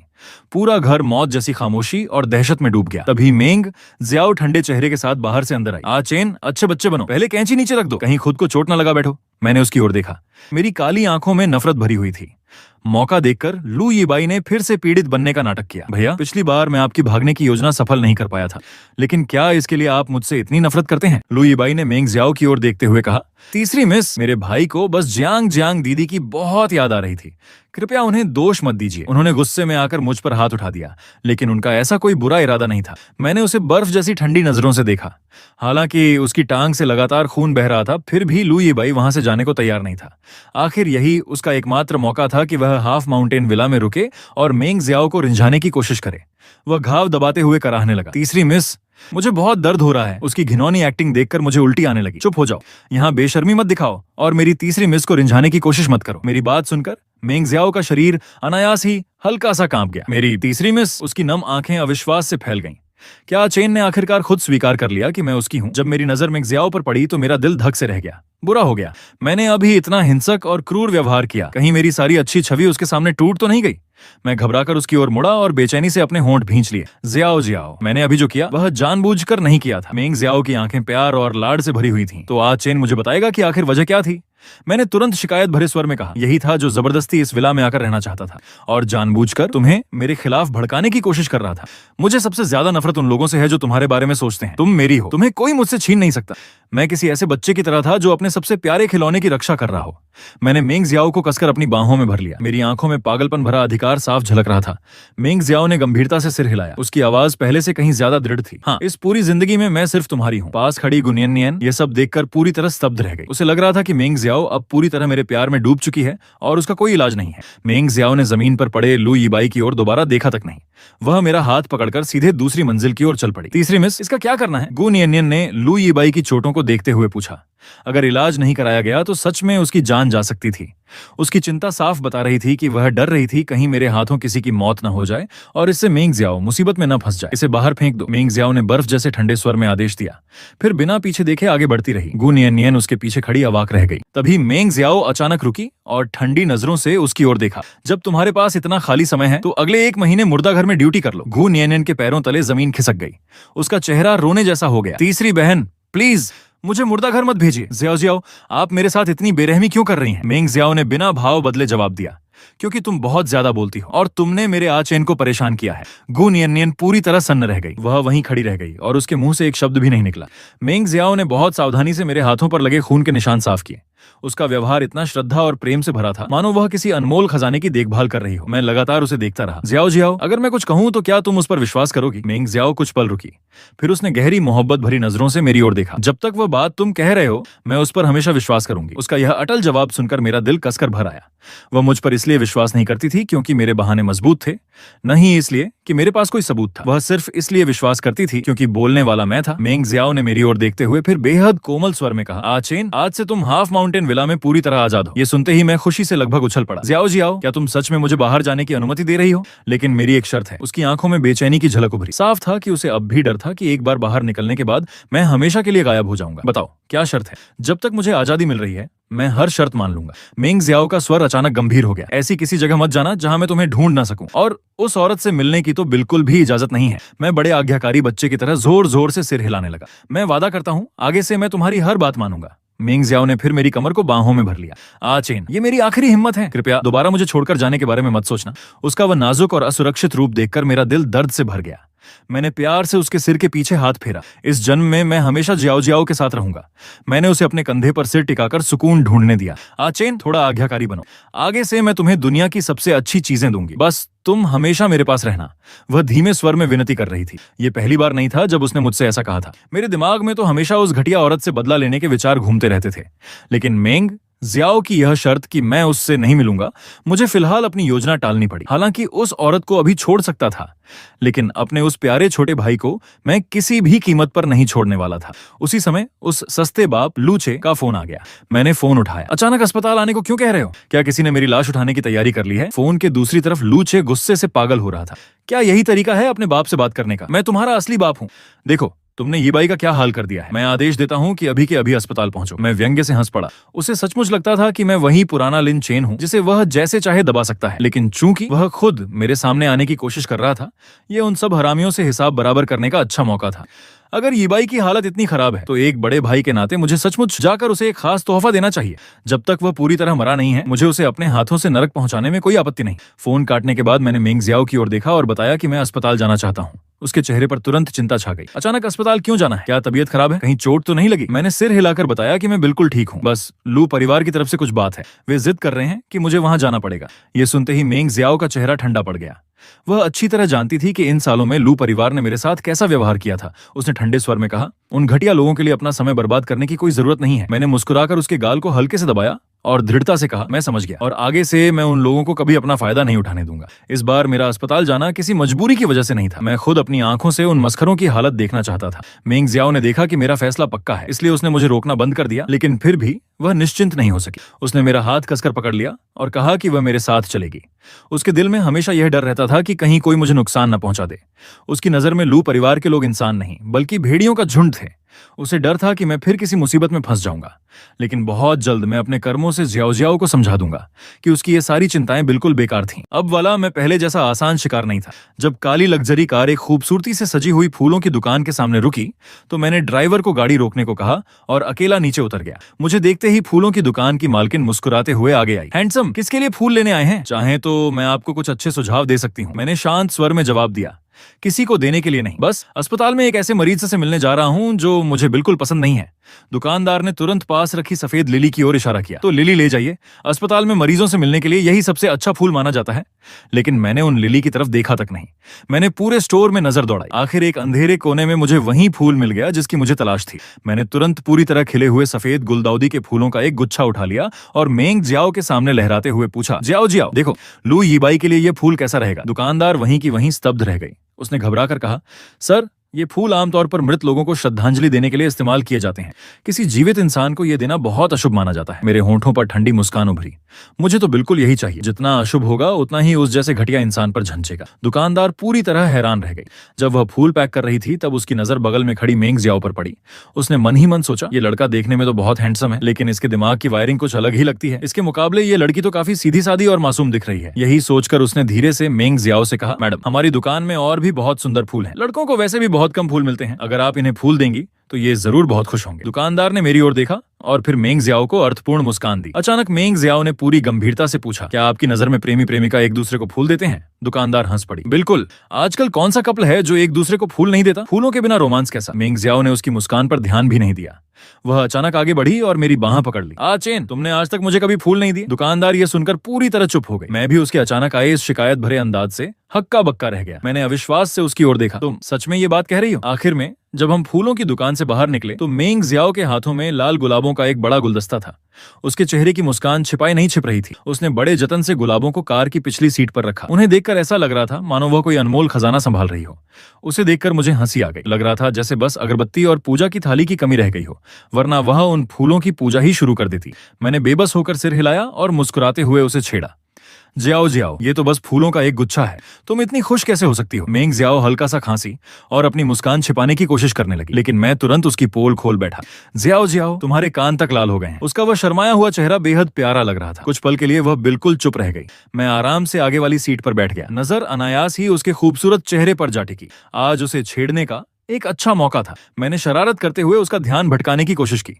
पूरा घर मौत जैसी खामोशी और दहशत में डूब गया। तभी मेंग जियाओ ठंडे चेहरे के साथ बाहर से अंदर आई। आ चेन, अच्छे बच्चे बनो, पहले कैंची नीचे रख दो, कहीं खुद को चोट न लगा बैठो। मैंने उसकी ओर देखा। मेरी काली आंखों में नफरत भरी हुई थी। मौका देखकर लू यीबाई ने फिर से पीड़ित बनने का नाटक किया। भैया, पिछली बार मैं आपकी भागने की योजना सफल नहीं कर पाया था, लेकिन क्या इसके लिए आप मुझसे इतनी नफरत करते हैं? लू यीबाई ने मेंग जियाओ की ओर देखते हुए कहा। तीसरी मिस, मेरे भाई को बस जियांग जियांग दीदी की बहुत याद आ रही थी। कृपया उन्हें दोष मत दीजिए। उन्होंने गुस्से में आकर मुझ पर हाथ उठा दिया, लेकिन उनका ऐसा कोई बुरा इरादा नहीं था। मैंने उसे बर्फ जैसी ठंडी नजरों से देखा। हालांकि उसकी टांग से लगातार खून बह रहा था, फिर भी लू यीबाई वहां से जाने को तैयार नहीं था। आखिर यही उसका एकमात्र मौका था कि वह हाफ माउंटेन विला में रुके और मेंग जियाओ को रिंझाने की कोशिश करे। वह घाव दबाते हुए कराहने लगा। तीसरी मिस, मुझे बहुत दर्द हो रहा है। उसकी घिनौनी एक्टिंग देखकर मुझे उल्टी आने लगी। चुप हो जाओ, यहाँ बेशर्मी मत दिखाओ और मेरी तीसरी मिस को रिंझाने की कोशिश मत करो। मेरी बात सुनकर मेंग जियाओ का शरीर अनायास ही हल्का सा कांप गया। मेरी तीसरी मिस, उसकी नम आंखें अविश्वास से फैल गईं। क्या चेन ने आखिरकार खुद स्वीकार कर लिया कि मैं उसकी हूं? जब मेरी नजर मेंग जियाओ पर पड़ी तो मेरा दिल धक से रह गया। बुरा हो गया, मैंने अभी इतना हिंसक और क्रूर व्यवहार किया। कहीं मेरी सारी अच्छी छवि उसके सामने टूट तो नहीं गई? मैं घबराकर उसकी ओर मुड़ा और बेचैनी से अपने होंठ भींच लिए। जियाओ जियाओ, मैंने अभी जो किया वह जानबूझकर नहीं किया था। मेंग जियाओ की आंखें प्यार और लाड से भरी हुई थीं। तो आज चेन मुझे बताएगा कि आखिर वजह क्या थी? मैंने तुरंत शिकायत भरे स्वर में कहा। यही था जो जबरदस्ती इस विला में आकर रहना चाहता था और जानबूझकर तुम्हें मेरे खिलाफ भड़काने की कोशिश कर रहा था। मुझे सबसे ज्यादा नफरत उन लोगों से है जो तुम्हारे बारे में सोचते हैं तुम मेरी हो। तुम्हें कोई मुझसे छीन नहीं सकता। मैं किसी ऐसे बच्चे की तरह था जो अपने सबसे प्यारे खिलौने की रक्षा कर रहा हो। मैंने मेंग जियाओ को कसकर अपनी बाहों में भर लिया। मेरी आंखों में पागलपन भरा अधिकार साफ झलक रहा था। मेंग जियाओ ने गंभीरता से सिर हिलाया। उसकी आवाज पहले से कहीं ज्यादा दृढ़ थी। हाँ, इस पूरी जिंदगी में मैं सिर्फ तुम्हारी हूँ। पास खड़ी गुनियन ये सब देखकर पूरी तरह स्तब्ध रह गई। उसे लग रहा था कि मेंग जियाओ अब पूरी तरह मेरे प्यार में डूब चुकी है और उसका कोई इलाज नहीं है। मेंग जियाओ ने जमीन पर पड़े लू यीबाई की ओर दोबारा देखा तक नहीं। वह मेरा हाथ पकड़कर सीधे दूसरी मंजिल की ओर चल पड़ी। तीसरी मिस, इसका क्या करना है? गु नियन ने लू यीबाई की चोटों को देखते हुए पूछा। अगर इलाज नहीं कराया गया तो सच में उसकी जान जा सकती थी। उसकी चिंता साफ बता रही थी कि वह डर रही थी कहीं मेरे हाथों किसी की मौत न हो जाए और इससे मेंग जियाओ मुसीबत में न फंस जाए। इसे बाहर फेंक दो। मेंग जियाओ ने बर्फ जैसे ठंडे स्वर में आदेश दिया। फिर बिना पीछे देखे आगे बढ़ती रही। गु नियन उसके पीछे खड़ी अवाक रह गई। तभी मेंग जियाओ अचानक रुकी और ठंडी नजरों से उसकी ओर देखा। जब तुम्हारे पास इतना खाली समय है तो अगले 1 महीने मुर्दा घर में ड्यूटी कर लो। गु नियन के पैरों तले जमीन खिसक गई। उसका चेहरा रोने जैसा हो गया। तीसरी बहन, प्लीज मुझे मुर्दा घर मत भेजिए। जियाओ जियाओ, आप मेरे साथ इतनी बेरहमी क्यों कर रही हैं? मेंग जियाओ ने बिना भाव बदले जवाब दिया। क्योंकि तुम बहुत ज्यादा बोलती हो और तुमने मेरे आचेन को परेशान किया है। गु नियन पूरी तरह सन्न रह गई। वह वहीं खड़ी रह गई और उसके मुंह से एक शब्द भी नहीं निकला। मेंग जियाओ ने बहुत सावधानी से मेरे हाथों पर लगे खून के निशान साफ किए। उसका व्यवहार इतना श्रद्धा और प्रेम से भरा था मानो वह किसी अनमोल खजाने की देखभाल कर रही हो। मैं लगातार उसे देखता रहा। जियाओ जियाओ, अगर मैं कुछ कहूं तो क्या तुम उस पर विश्वास करोगी? मेंग जियाओ कुछ पल रुकी, फिर उसने गहरी मोहब्बत भरी नजरों से मेरी ओर देखा। जब तक वह बात तुम कह रहे हो मैं उस पर हमेशा विश्वास करूंगी। उसका यह अटल जवाब सुनकर मेरा दिल कसकर भर आया। वह मुझ पर इसलिए विश्वास नहीं करती थी क्योंकि मेरे बहाने मजबूत थे, नहीं इसलिए कि मेरे पास कोई सबूत था। वह सिर्फ इसलिए विश्वास करती थी क्योंकि बोलने वाला मैं था। मेंग जियाओ ने मेरी ओर देखते हुए फिर बेहद कोमल स्वर में कहा, आचेन, आज से तुम हाफ माउंटेन विला में पूरी तरह आजाद हो। ये सुनते ही मैं खुशी से लगभग उछल पड़ा। जियाओ जियाओ, क्या तुम सच में मुझे बाहर जाने की अनुमति दे रही हो? लेकिन मेरी एक शर्त है। उसकी आंखों में बेचैनी की झलक उभरी। साफ था कि उसे अब भी डर था कि एक बार बाहर निकलने के बाद मैं हमेशा के लिए गायब हो जाऊंगा। बताओ क्या शर्त है? जब तक मुझे आजादी मिल रही है मैं हर शर्त मान लूंगा। मेंग जियाओ का स्वर अचानक गंभीर हो गया। ऐसी किसी जगह मत जाना जहां मैं तुम्हें ढूंढ ना सकूं, और उस औरत से मिलने की तो बिल्कुल भी इजाजत नहीं है। मैं बड़े आज्ञाकारी बच्चे की तरह जोर जोर से सिर हिलाने लगा। मैं वादा करता हूं आगे से मैं तुम्हारी हर बात मानूंगा। मेंग जियाओ ने फिर मेरी कमर को बाहों में भर लिया। आचेन, ये मेरी आखिरी हिम्मत है। कृपया दोबारा मुझे छोड़कर जाने के बारे में मत सोचना। उसका वह नाजुक और असुरक्षित रूप देखकर मेरा दिल दर्द से भर गया। मैंने प्यार से उसके सिर के पीछे हाथ फेरा। इस जन्म में मैं हमेशा जियाओ जियाओ के साथ रहूंगा। मैंने उसे अपने कंधे पर सिर टिकाकर सुकून ढूंढने दिया। आचेन, थोड़ा आज्ञाकारी बनो। आगे से मैं तुम्हें दुनिया की सबसे अच्छी चीजें दूंगी, बस तुम हमेशा मेरे पास रहना। वह धीमे स्वर में विनती कर रही थी। ये पहली बार नहीं था जब उसने मुझसे ऐसा कहा था। मेरे दिमाग में तो हमेशा उस घटिया औरत से बदला लेने के विचार घूमते रहते थे, लेकिन मेंग जियाओ की यह शर्त कि मैं उससे नहीं मिलूंगा, मुझे फिलहाल अपनी योजना टालनी पड़ी। हालांकि उस औरत को अभी छोड़ सकता था, लेकिन अपने उस प्यारे छोटे भाई को मैं किसी भी कीमत पर नहीं छोड़ने वाला था। उसी समय उस सस्ते बाप लूचे का फोन आ गया। मैंने फोन उठाया। अचानक अस्पताल आने को क्यों कह रहे हो? क्या किसी ने मेरी लाश उठाने की तैयारी कर ली है? फोन के दूसरी तरफ लूचे गुस्से से पागल हो रहा था। क्या यही तरीका है अपने बाप से बात करने का? मैं तुम्हारा असली बाप हूँ। देखो, तुमने ये बाई का क्या हाल कर दिया है। मैं आदेश देता हूँ कि अभी के अभी अस्पताल पहुंचो। मैं व्यंग्य से हंस पड़ा। उसे सचमुच लगता था कि मैं वही पुराना लिन चेन हूँ जिसे वह जैसे चाहे दबा सकता है, लेकिन चूंकि वह खुद मेरे सामने आने की कोशिश कर रहा था, ये उन सब हरामियों से हिसाब बराबर करने का अच्छा मौका था। अगर यीबाई की हालत इतनी खराब है तो एक बड़े भाई के नाते मुझे सचमुच जाकर उसे एक खास तोहफा देना चाहिए। जब तक वह पूरी तरह मरा नहीं है, मुझे उसे अपने हाथों से नरक पहुंचाने में कोई आपत्ति नहीं। फोन काटने के बाद मैंने मेंग जियाओ की ओर देखा और बताया कि मैं अस्पताल जाना चाहता हूँ। उसके चेहरे पर तुरंत चिंता छा गई। अचानक अस्पताल क्यों जाना है? क्या तबीयत खराब है? कहीं चोट तो नहीं लगी? मैंने सिर हिलाकर बताया कि मैं बिल्कुल ठीक हूँ, बस लू परिवार की तरफ से कुछ बात है। वे जिद कर रहे हैं कि मुझे वहां जाना पड़ेगा। ये सुनते ही मेंग जियाओ का चेहरा ठंडा पड़ गया। वह अच्छी तरह जानती थी कि इन सालों में लू परिवार ने मेरे साथ कैसा व्यवहार किया था। उसने ठंडे स्वर में कहा, उन घटिया लोगों के लिए अपना समय बर्बाद करने की कोई जरूरत नहीं है। मैंने मुस्कुराकर उसके गाल को हल्के से दबाया और दृढ़ता से कहा, मैं समझ गया, और आगे से मैं उन लोगों को कभी अपना फायदा नहीं उठाने दूंगा। इस बार मेरा अस्पताल जाना किसी मजबूरी की वजह से नहीं था। मैं खुद अपनी आंखों से उन मस्खरों की हालत देखना चाहता था। मेंग जियाओ ने देखा कि मेरा फैसला पक्का है, इसलिए उसने मुझे रोकना बंद कर दिया, लेकिन फिर भी वह निश्चिंत नहीं हो सकी। उसने मेरा हाथ कसकर पकड़ लिया और कहा कि वह मेरे साथ चलेगी। उसके दिल में हमेशा यह डर रहता था कि कहीं कोई मुझे नुकसान न पहुंचा दे। उसकी नजर में लू परिवार के लोग इंसान नहीं बल्कि भेड़ियों का झुंड थे। उसे डर था कि मैं फिर किसी मुसीबत में फंस जाऊंगा, लेकिन बहुत जल्द मैं अपने कर्मों से जियाओ जियाओ को समझा दूंगा कि उसकी ये सारी चिंताएं बिल्कुल बेकार थीं। अब वाला मैं पहले जैसा आसान शिकार नहीं था। जब काली लग्जरी कार एक खूबसूरती से सजी हुई फूलों की दुकान के सामने रुकी तो मैंने ड्राइवर को गाड़ी रोकने को कहा और अकेला नीचे उतर गया। मुझे देखते ही फूलों की दुकान की मालकिन मुस्कुराते हुए आगे आई। हैंडसम, किसके लिए फूल लेने आए हैं? चाहे तो मैं आपको कुछ अच्छे सुझाव दे सकती हूँ, मैंने शांत स्वर में जवाब दिया। किसी को देने के लिए नहीं, बस अस्पताल में एक ऐसे मरीज से मिलने जा रहा हूं जो मुझे बिल्कुल पसंद नहीं है। दुकानदार ने तुरंत पास रखी सफेद लिली की ओर इशारा किया। तो लिली ले जाइए, अस्पताल में मरीजों से मिलने के लिए यही सबसे अच्छा फूल माना जाता है। लेकिन मैंने उन लिली की तरफ देखा तक नहीं। मैंने पूरे स्टोर में नजर दौड़ाई। आखिर एक अंधेरे कोने में मुझे वही फूल मिल गया जिसकी मुझे तलाश थी। मैंने तुरंत पूरी तरह खिले हुए सफेद गुलदाउदी के फूलों का एक गुच्छा उठा लिया और मेंग जियाओ के सामने लहराते हुए पूछा, जियाओ जियाओ, देखो लू यीबाई के लिए यह फूल कैसा रहेगा? दुकानदार वहीं की वहीं स्तब्ध रह गई। उसने घबरा कर कहा, सर, ये फूल आमतौर पर मृत लोगों को श्रद्धांजलि देने के लिए इस्तेमाल किए जाते हैं। किसी जीवित इंसान को यह देना बहुत अशुभ माना जाता है। मेरे होंठों पर ठंडी मुस्कान उभरी। मुझे तो बिल्कुल यही चाहिए। जितना अशुभ होगा उतना ही उस जैसे घटिया इंसान पर झंचेगा। दुकानदार पूरी तरह हैरान रह गई। जब वह फूल पैक कर रही थी तब उसकी नजर बगल में खड़ी मेंग जियाओ पर पड़ी। उसने मन ही मन सोचा, ये लड़का देखने में तो बहुत हैंडसम है, लेकिन इसके दिमाग की वायरिंग कुछ अलग ही लगती है। इसके मुकाबले ये लड़की तो काफी सीधी सादी और मासूम दिख रही है। यही सोचकर उसने धीरे से मेंग जियाओ से कहा, मैडम, हमारी दुकान में और भी बहुत सुंदर फूल हैं। लड़कों को वैसे भी बहुत कम फूल मिलते हैं। अगर आप इन्हें फूल देंगी तो ये जरूर बहुत खुश होंगे। दुकानदार ने मेरी ओर देखा और फिर मेंग जियाओ को अर्थपूर्ण मुस्कान दी। अचानक मेंग जियाओ ने पूरी गंभीरता से पूछा, क्या आपकी नजर में प्रेमी प्रेमिका एक दूसरे को फूल देते हैं? दुकानदार हंस पड़ी। बिल्कुल, आजकल कौन सा कपल है जो एक दूसरे को फूल नहीं देता? फूलों के बिना रोमांस कैसा? मेंग जियाओ ने उसकी मुस्कान पर ध्यान भी नहीं दिया। वह अचानक आगे बढ़ी और मेरी बाह पकड़ ली। चेन, तुमने आज तक मुझे कभी फूल नहीं दिए। दुकानदार ये सुनकर पूरी तरह चुप हो गई। मैं भी उसके अचानक आए इस शिकायत भरे अंदाज से हक्का बक्का रह गया। मैंने अविश्वास से उसकी ओर देखा। तुम सच में ये बात कह रही हो? आखिर में जब हम फूलों की दुकान से बाहर निकले तो मेंग जियाओ के हाथों में लाल गुलाबों का एक बड़ा गुलदस्ता था। उसके चेहरे की मुस्कान छिपाई नहीं छिप रही थी। उसने बड़े जतन से गुलाबों को कार की पिछली सीट पर रखा। उन्हें देखकर ऐसा लग रहा था मानो वह कोई अनमोल खजाना संभाल रही हो। उसे देखकर मुझे हंसी आ गई। लग रहा था जैसे बस अगरबत्ती और पूजा की थाली की कमी रह गई हो, वरना वह उन फूलों की पूजा ही शुरू कर देती। मैंने बेबस होकर सिर हिलाया और मुस्कुराते हुए उसे छेड़ा। जियाओ जियाओ, ये तो बस फूलों का एक गुच्छा है, तुम इतनी खुश कैसे हो सकती हो? मेंग जियाओ हल्का सा खांसी और अपनी मुस्कान छिपाने की कोशिश करने लगी, लेकिन मैं तुरंत उसकी पोल खोल बैठा। जियाओ जियाओ, तुम्हारे कान तक लाल हो गए हैं। उसका वह शर्माया हुआ चेहरा बेहद प्यारा लग रहा था। कुछ पल के लिए वह बिल्कुल चुप रह गई। मैं आराम से आगे वाली सीट पर बैठ गया। नजर अनायास ही उसके खूबसूरत चेहरे पर जा टिकी। आज उसे छेड़ने का एक अच्छा मौका था। मैंने शरारत करते हुए उसका ध्यान भटकाने की कोशिश की।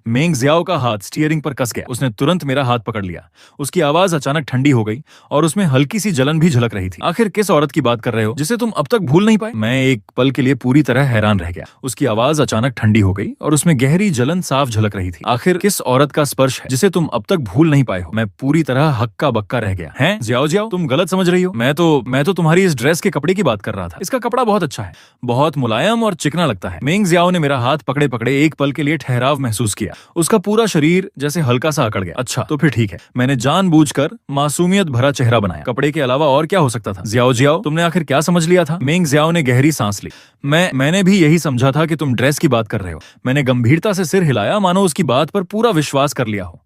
मेंग जियाओ का हाथ स्टीयरिंग पर कस गया। उसने तुरंत मेरा हाथ पकड़ लिया। उसकी आवाज अचानक ठंडी हो गई और उसमें हल्की सी जलन भी झलक रही थी। आखिर किस औरत की बात कर रहे हो जिसे तुम अब तक भूल नहीं पाए? मैं एक पल के लिए पूरी तरह हैरान रह गया। उसकी आवाज अचानक ठंडी हो गई और उसमें गहरी जलन साफ झलक रही थी। आखिर किस औरत का स्पर्श है जिसे तुम अब तक भूल नहीं पाए हो? मैं पूरी तरह हक्का बक्का रह गया। हैं जियाओ जियाओ, तुम गलत समझ रही हो। मैं तो तुम्हारी इस ड्रेस के कपड़े की बात कर रहा था। इसका कपड़ा बहुत अच्छा है, बहुत मुलायम और चिकना लगता है। मेंग जियाओ ने मेरा हाथ पकड़े पकड़े एक पल के लिए ठहराव महसूस महसूस किया। उसका पूरा शरीर जैसे हल्का सा अकड़ गया। अच्छा तो फिर ठीक है, मैंने जानबूझकर मासूमियत भरा चेहरा बनाया। कपड़े के अलावा और क्या हो सकता था? जियाओ जियाओ, तुमने आखिर क्या समझ लिया था? मेंग जियाओ ने गहरी सांस ली। मैंने भी यही समझा था कि तुम ड्रेस की बात कर रहे हो। मैंने गंभीरता से सिर हिलाया, मानो उसकी बात पर पूरा विश्वास कर लिया हो।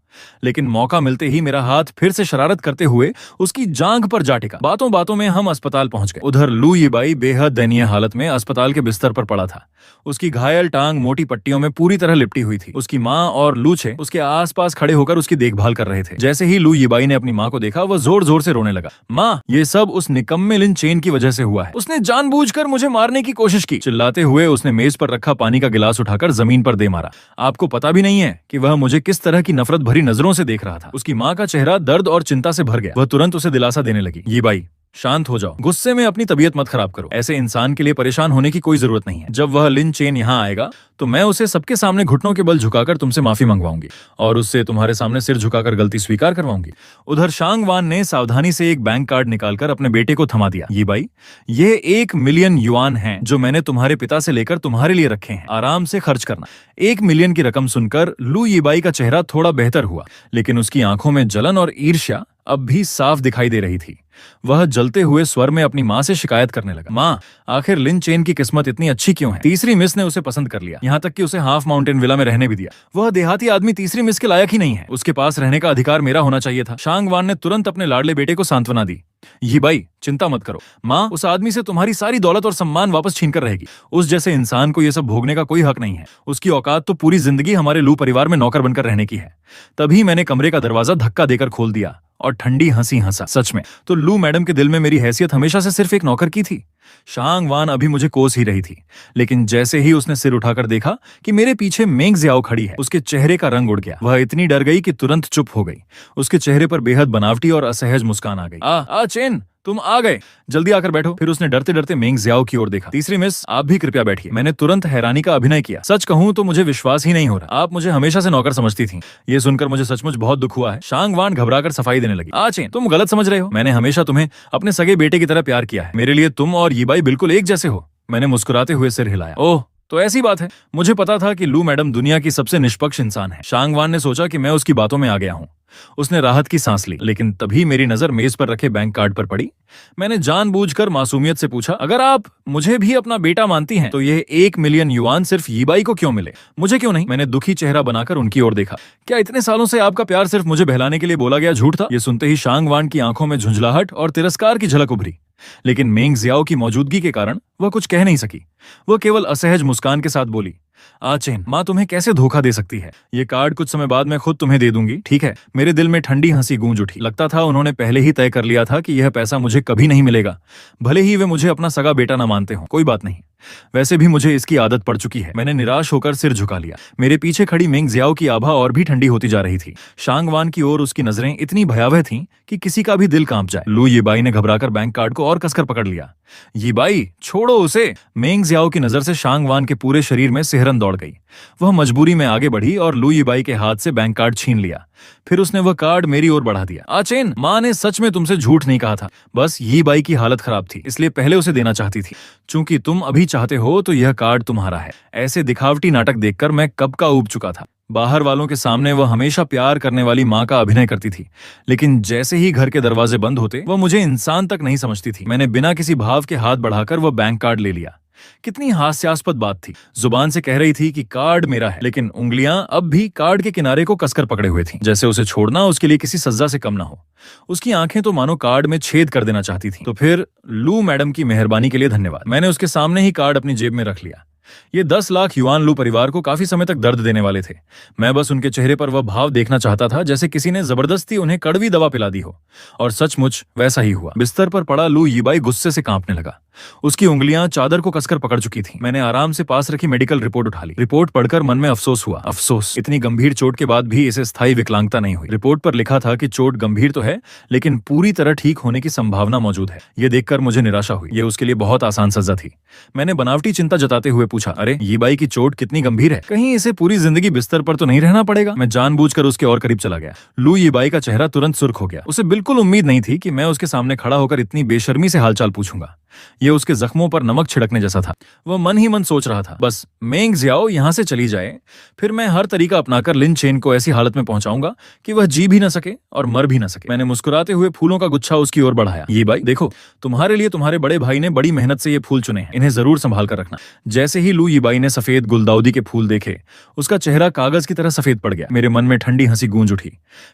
लेकिन मौका मिलते ही मेरा हाथ फिर से शरारत करते हुए उसकी जांघ पर जा टिका। बातों बातों में हम अस्पताल पहुंच गए। उधर लू यीबाई बेहद दयनीय हालत में अस्पताल के बिस्तर पर पड़ा था। उसकी घायल टांग मोटी पट्टियों में पूरी तरह लिपटी हुई थी। उसकी माँ और लूचे उसके आसपास खड़े होकर उसकी देखभाल कर रहे थे। जैसे ही लू यीबाई ने अपनी माँ को देखा, वह जोर जोर से रोने लगा। माँ, ये सब उस निकम्मे लिन चेन की वजह से हुआ है। उसने जानबूझकर मुझे मारने की कोशिश की। चिल्लाते हुए उसने मेज पर रखा पानी का गिलास उठाकर जमीन पर दे मारा। आपको पता भी नहीं है कि वह मुझे किस तरह की नफरत भरी नजरों से देख रहा था। उसकी माँ का चेहरा दर्द और चिंता से भर गया। वह तुरंत उसे दिलासा देने लगी। यीबाई, शांत हो जाओ, गुस्से में अपनी तबीयत मत खराब करो। ऐसे इंसान के लिए परेशान होने की कोई जरूरत नहीं है। जब वह लिन चेन यहाँ आएगा तो मैं उसे सबके सामने घुटनों के बल झुकाकर तुमसे माफी मंगवाऊंगी और उससे तुम्हारे सामने सिर झुकाकर गलती स्वीकार करवाऊंगी। उधर शांग वान ने सावधानी से एक बैंक कार्ड निकालकर अपने बेटे को थमा दिया। यीबाई, ये 1 मिलियन युआन है जो मैंने तुम्हारे पिता से लेकर तुम्हारे लिए रखे हैं। आराम से खर्च करना। 1 मिलियन की रकम सुनकर लू यीबाई का चेहरा थोड़ा बेहतर हुआ, लेकिन उसकी आंखों में जलन और ईर्ष्या अब भी साफ दिखाई दे रही थी। वह जलते हुए स्वर में अपनी माँ से शिकायत करने लगा। माँ, आखिर लिन चेन की किस्मत इतनी अच्छी क्यों है? तीसरी मिस ने उसे पसंद कर लिया, यहाँ तक कि उसे हाफ माउंटेन विला में रहने भी दिया। वह देहाती आदमी तीसरी मिस के लायक ही नहीं है। उसके पास रहने का अधिकार मेरा होना चाहिए था। शांग वान ने तुरंत अपने लाडले बेटे को सांत्वना दी। यीबाई, चिंता मत करो माँ, उस आदमी से तुम्हारी सारी दौलत और सम्मान वापस छीन कर रहेगी। उस जैसे इंसान को यह सब भोगने का कोई हक नहीं है। उसकी औकात तो पूरी जिंदगी हमारे लू परिवार में नौकर बनकर रहने की है। तभी मैंने कमरे का दरवाजा धक्का देकर खोल दिया और ठंडी हंसी हंसा। सच में तो लू मैडम के दिल में मेरी हैसियत हमेशा से सिर्फ एक नौकर की थी। शांग वान अभी मुझे कोस ही रही थी, लेकिन जैसे ही उसने सिर उठाकर देखा कि मेरे पीछे मेंग जियाओ खड़ी है, उसके चेहरे का रंग उड़ गया। वह इतनी डर गई कि तुरंत चुप हो गई। उसके चेहरे पर बेहद बनावटी और असहज मुस्कान आ गई। आ चेन, तुम आ गए, जल्दी आकर बैठो। फिर उसने डरते डरते मेंग जियाओ की ओर देखा। तीसरी मिस, आप भी कृपया बैठिए। मैंने तुरंत हैरानी का अभिनय किया। सच कहूं तो मुझे विश्वास ही नहीं हो रहा। आप मुझे हमेशा से नौकर समझती थी। ये सुनकर मुझे सचमुच बहुत दुख हुआ है। शांग वान घबराकर सफाई देने लगी। चेन, तुम गलत समझ रहे हो। मैंने हमेशा तुम्हें अपने सगे बेटे की तरह प्यार किया है। मेरे लिए तुम और यीबाई बिल्कुल एक जैसे हो। मैंने मुस्कुराते हुए सिर हिलाया। ओह, तो ऐसी बात है। मुझे पता था कि लू मैडम दुनिया की सबसे निष्पक्ष इंसान है। शांग वान ने सोचा कि मैं उसकी बातों में आ गया हूँ। उसने राहत की सांस ली, लेकिन तभी मेरी नजर मेज पर रखे बैंक कार्ड पर पड़ी। मैंने जानबूझकर मासूमियत से पूछा, अगर आप मुझे भी अपना बेटा मानती हैं तो यह 1 मिलियन युआन सिर्फ यीबाई को क्यों मिले, मुझे क्यों नहीं? मैंने दुखी चेहरा बनाकर उनकी ओर देखा। क्या इतने सालों से आपका प्यार सिर्फ मुझे बहलाने के लिए बोला गया झूठ था? ये सुनते ही शांग वान की आंखों में झुंझलाहट और तिरस्कार की झलक उभरी, लेकिन मेंग जियाओ की मौजूदगी के कारण वह कुछ कह नहीं सकी। वह केवल असहज मुस्कान के साथ बोली, चेन, माँ तुम्हें कैसे धोखा दे सकती है? ये कार्ड कुछ समय बाद मैं खुद तुम्हें दे दूंगी, ठीक है? मेरे दिल में ठंडी हंसी गूंज उठी। लगता था उन्होंने पहले ही तय कर लिया था कि यह पैसा मुझे कभी नहीं मिलेगा, भले ही वे मुझे अपना सगा बेटा न मानते हो। कोई बात नहीं, वैसे भी मुझे इसकी आदत पड़ चुकी है। मैंने निराश होकर सिर झुका लिया। मेरे पीछे खड़ी मेंग जियाओ की आभा और भी ठंडी होती जा रही थी। शांग वान की ओर उसकी नजरें इतनी भयावह थीं कि किसी का भी दिल कांप जाए। लू यीबाई ने घबराकर बैंक कार्ड को और कसकर पकड़ लिया। यीबाई, छोड़ो उसे। मेंग जियाओ की नजर से शांग वान के पूरे शरीर में सिहरन दौड़ गई। वह मजबूरी में आगे बढ़ी और लू यीबाई के हाथ से बैंक कार्ड छीन लिया। फिर उसने वह कार्ड मेरी ओर बढ़ा दिया। चेन, माँ ने सच में तुमसे झूठ नहीं कहा था। बस यीबाई की हालत खराब थी, इसलिए पहले उसे देना चाहती थी। चूंकि तुम अभी चाहते हो तो यह कार्ड तुम्हारा है। ऐसे दिखावटी नाटक देखकर मैं कब का ऊब चुका था। बाहर वालों के सामने वह हमेशा प्यार करने वाली माँ का अभिनय करती थी, लेकिन जैसे ही घर के दरवाजे बंद होते वह मुझे इंसान तक नहीं समझती थी। मैंने बिना किसी भाव के हाथ बढ़ाकर वह बैंक कार्ड ले लिया। कितनी हास्यास्पद बात थी। जुबान से कह रही थी कि कार्ड मेरा है, लेकिन उंगलियां अब भी कार्ड के किनारे को कसकर पकड़े हुए थीं, जैसे उसे छोड़ना उसके लिए किसी सजा से कम ना हो। उसकी आंखें तो मानो कार्ड में छेद कर देना चाहती थीं। तो फिर लू मैडम की मेहरबानी के लिए धन्यवाद। मैंने उसके सामने ही कार्ड अपनी जेब में रख लिया। ये 10 लाख युआन लू परिवार को काफी समय तक दर्द देने वाले थे। मैं बस उनके चेहरे पर वह भाव देखना चाहता था जैसे किसी ने जबरदस्ती उन्हें कड़वी दवा पिला दी हो, और सचमुच वैसा ही हुआ। बिस्तर पर पड़ा लू यीबाई गुस्से से कांपने लगा। उसकी उंगलियां चादर को कसकर पकड़ चुकी थीं। मैंने आराम से पास रखी मेडिकल रिपोर्ट उठा ली। रिपोर्ट पढ़कर मन में अफसोस हुआ। अफसोस, इतनी गंभीर चोट के बाद भी इसे स्थायी विकलांगता नहीं हुई। रिपोर्ट पर लिखा था कि चोट गंभीर तो है, लेकिन पूरी तरह ठीक होने की संभावना मौजूद है। ये देखकर मुझे निराशा हुई। ये उसके लिए बहुत आसान सजा थी। मैंने बनावटी चिंता जताते हुए पूछा, अरे यीबाई की चोट कितनी गंभीर है? कहीं इसे पूरी जिंदगी बिस्तर पर तो नहीं रहना पड़ेगा? मैं जानबूझकर उसके और करीब चला गया। लू यीबाई का चेहरा तुरंत सुर्ख हो गया। उसे बिल्कुल उम्मीद नहीं थी कि मैं उसके सामने खड़ा होकर इतनी बेशर्मी से हालचाल पूछूंगा। ये उसके जख्मों पर नमक छिड़कने जैसा था। वह मन ही मन सोच रहा था, बस मेंग जियाओ यहाँ से चली जाए, फिर मैं हर तरीका अपनाकर लिन चेन को ऐसी हालत में पहुंचाऊंगा कि वह जी भी न सके और मर भी न सके। मैंने मुस्कुराते हुए फूलों का गुच्छा उसकी ओर बढ़ाया। ये भाई देखो, तुम्हारे लिए तुम्हारे बड़े भाई ने बड़ी मेहनत से ये फूल चुने हैं, इन्हें जरूर संभाल कर रखना। जैसे ही लू यीबाई ने सफेद गुलदाउदी के फूल देखे, उसका चेहरा कागज की तरह सफेद पड़ गया। मेरे मन में ठंडी हंसी गूंज उठी।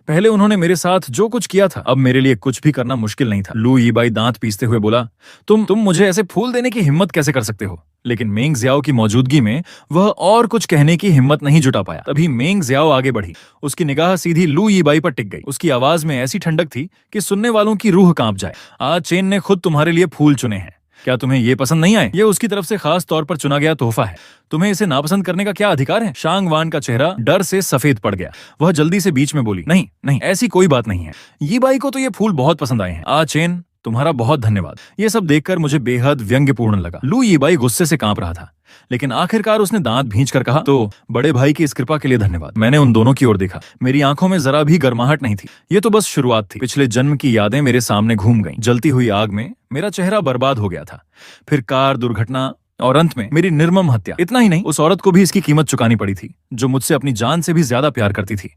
पहले उन्होंने मेरे साथ जो कुछ किया था, अब मेरे लिए कुछ भी करना मुश्किल नहीं था। लू यीबाई दांत पीसते हुए बोला, तुम मुझे ऐसे फूल देने की हिम्मत कैसे कर सकते हो? लेकिन मेंग जियाओ की मौजूदगी में वह और कुछ कहने की हिम्मत नहीं जुटा पाया। तभी मेंग जियाओ आगे बढ़ी। उसकी निगाह सीधी लू यीबाई पर टिक गई। उसकी आवाज में ऐसी ठंडक थी कि सुनने वालों की रूह कांप जाए। आज चेन ने खुद तुम्हारे लिए फूल चुने हैं। क्या तुम्हें ये पसंद नहीं आए? ये उसकी तरफ से खास तौर पर चुना गया तोहफा है। तुम्हें इसे नापसंद करने का क्या अधिकार है? शांग वान का चेहरा डर से सफेद पड़ गया। वह जल्दी से बीच में बोली, नहीं नहीं, ऐसी कोई बात नहीं है। यीबाई को तो ये फूल बहुत पसंद आए हैं। आ चेन, तुम्हारा बहुत धन्यवाद। ये सब देखकर मुझे बेहद व्यंग्यपूर्ण लगा। लू यीबाई गुस्से से कांप रहा था, लेकिन आखिरकार उसने दांत भींचकर कहा, तो बड़े भाई की इस कृपा के लिए धन्यवाद। मैंने उन दोनों की ओर देखा। मेरी आंखों में जरा भी गर्माहट नहीं थी। ये तो बस शुरुआत थी। पिछले जन्म की यादें मेरे सामने घूम गईं। जलती हुई आग में मेरा चेहरा बर्बाद हो गया था, फिर कार दुर्घटना और अंत में मेरी निर्मम हत्या। इतना ही नहीं, उस औरत को भी इसकी कीमत चुकानी पड़ी थी, जो मुझसे अपनी जान से भी ज्यादा प्यार करती थी।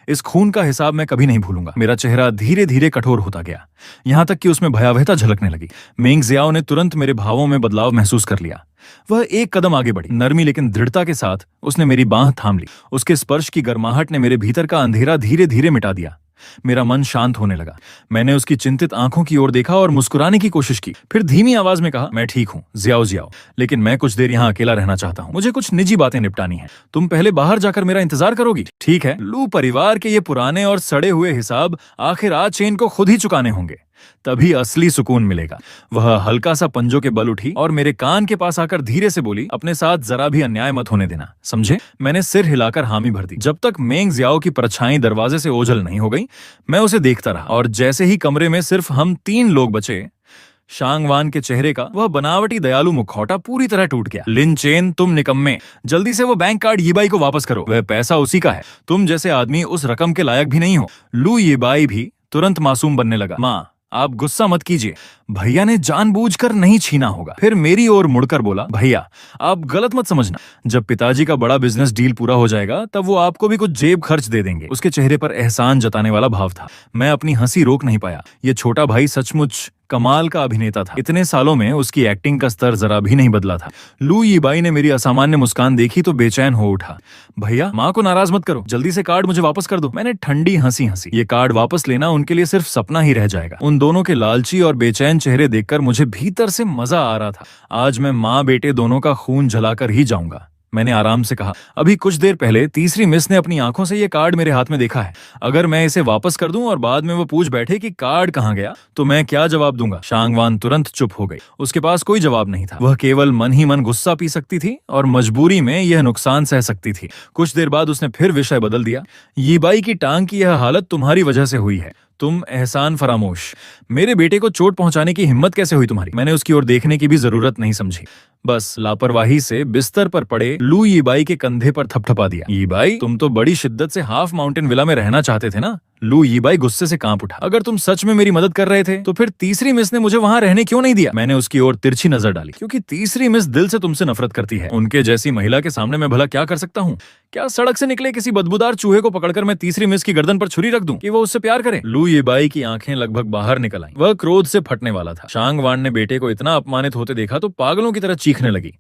इस खून का हिसाब मैं कभी नहीं भूलूंगा। मेरा चेहरा धीरे धीरे कठोर होता गया, यहाँ तक कि उसमें भयावहता झलकने लगी। मेंग जियाओ ने तुरंत मेरे भावों में बदलाव महसूस कर लिया। वह एक कदम आगे बढ़ी। नरमी लेकिन दृढ़ता के साथ उसने मेरी बांह थाम ली। उसके स्पर्श की गर्माहट ने मेरे भीतर का अंधेरा धीरे धीरे मिटा दिया। मेरा मन शांत होने लगा। मैंने उसकी चिंतित आंखों की ओर देखा और मुस्कुराने की कोशिश की। फिर धीमी आवाज में कहा, मैं ठीक हूँ जियाओ जियाओ, लेकिन मैं कुछ देर यहाँ अकेला रहना चाहता हूँ। मुझे कुछ निजी बातें निपटानी है। तुम पहले बाहर जाकर मेरा इंतजार करोगी? ठीक है। लू परिवार के ये पुराने और सड़े हुए हिसाब आखिर आज चेन को खुद ही चुकाने होंगे, तभी असली सुकून मिलेगा। वह हल्का सा पंजों के बल उठी और मेरे कान के पास आकर धीरे से बोली, अपने साथ जरा भी अन्याय मत होने देना, समझे? मैंने सिर हिलाकर हामी भर दी। जब तक मेंग जियाओ की परछाई दरवाजे से ओझल नहीं हो गई, मैं उसे देखता रहा। और जैसे ही कमरे में सिर्फ हम 3 लोग बचे, शांग वान के चेहरे का वह बनावटी दयालु मुखौटा पूरी तरह टूट गया। लिन चेन, तुम निकम्मे, जल्दी से वो बैंक कार्ड यीबाई को वापस करो। वह पैसा उसी का है। तुम जैसे आदमी उस रकम के लायक भी नहीं हो। लू यीबाई भी तुरंत मासूम बनने लगा। माँ, आप गुस्सा मत कीजिए, भैया ने जानबूझकर नहीं छीना होगा। फिर मेरी ओर मुड़कर बोला, भैया आप गलत मत समझना, जब पिताजी का बड़ा बिजनेस डील पूरा हो जाएगा तब वो आपको भी कुछ जेब खर्च दे देंगे। उसके चेहरे पर एहसान जताने वाला भाव था। मैं अपनी हंसी रोक नहीं पाया। ये छोटा भाई सचमुच कमाल का अभिनेता था। इतने सालों में उसकी एक्टिंग का स्तर जरा भी नहीं बदला था। लू यीबाई ने मेरी असामान्य मुस्कान देखी तो बेचैन हो उठा। भैया, माँ को नाराज मत करो, जल्दी से कार्ड मुझे वापस कर दो। मैंने ठंडी हंसी हंसी। ये कार्ड वापस लेना उनके लिए सिर्फ सपना ही रह जाएगा। उन दोनों के लालची और बेचैन चेहरे देखकर मुझे भीतर से मजा आ रहा था। आज मैं माँ बेटे दोनों का खून जलाकर ही जाऊंगा। मैंने आराम से कहा, अभी कुछ देर पहले तीसरी मिस ने अपनी आंखों से ये कार्ड मेरे हाथ में देखा है। अगर मैं इसे वापस कर दूं और बाद में वो पूछ बैठे कि कार्ड कहाँ गया, तो मैं क्या जवाब दूंगा? शांग वान तुरंत चुप हो गई। उसके पास कोई जवाब नहीं था। वह केवल मन ही मन गुस्सा पी सकती थी और मजबूरी में यह नुकसान सह सकती थी। कुछ देर बाद उसने फिर विषय बदल दिया। यीबाई की टांग की यह हालत तुम्हारी वजह से हुई है। तुम एहसान फरामोश। मेरे बेटे को चोट पहुंचाने की हिम्मत कैसे हुई तुम्हारी? मैंने उसकी ओर देखने की भी जरूरत नहीं समझी। बस लापरवाही से बिस्तर पर पड़े लू यीबाई के कंधे पर थपथपा दिया। यीबाई, तुम तो बड़ी शिद्दत से हाफ माउंटेन विला में रहना चाहते थे ना? लू यीबाई गुस्से से कांप उठा। अगर तुम सच में मेरी मदद कर रहे थे तो फिर तीसरी मिस ने मुझे वहां रहने क्यों नहीं दिया? मैंने उसकी ओर तिरछी नजर डाली। क्योंकि तीसरी मिस दिल से तुमसे नफरत करती है। उनके जैसी महिला के सामने मैं भला क्या कर सकता हूँ? क्या सड़क से निकले किसी बदबूदार चूहे को पकड़कर मैं तीसरी मिस की गर्दन पर छुरी रख दूं कि वो उससे प्यार करे? लू यीबाई की आंखें लगभग बाहर निकल आईं। वह क्रोध से फटने वाला था। शांग वान ने बेटे को इतना अपमानित होते देखा तो पागलों की तरह चीखने लगी।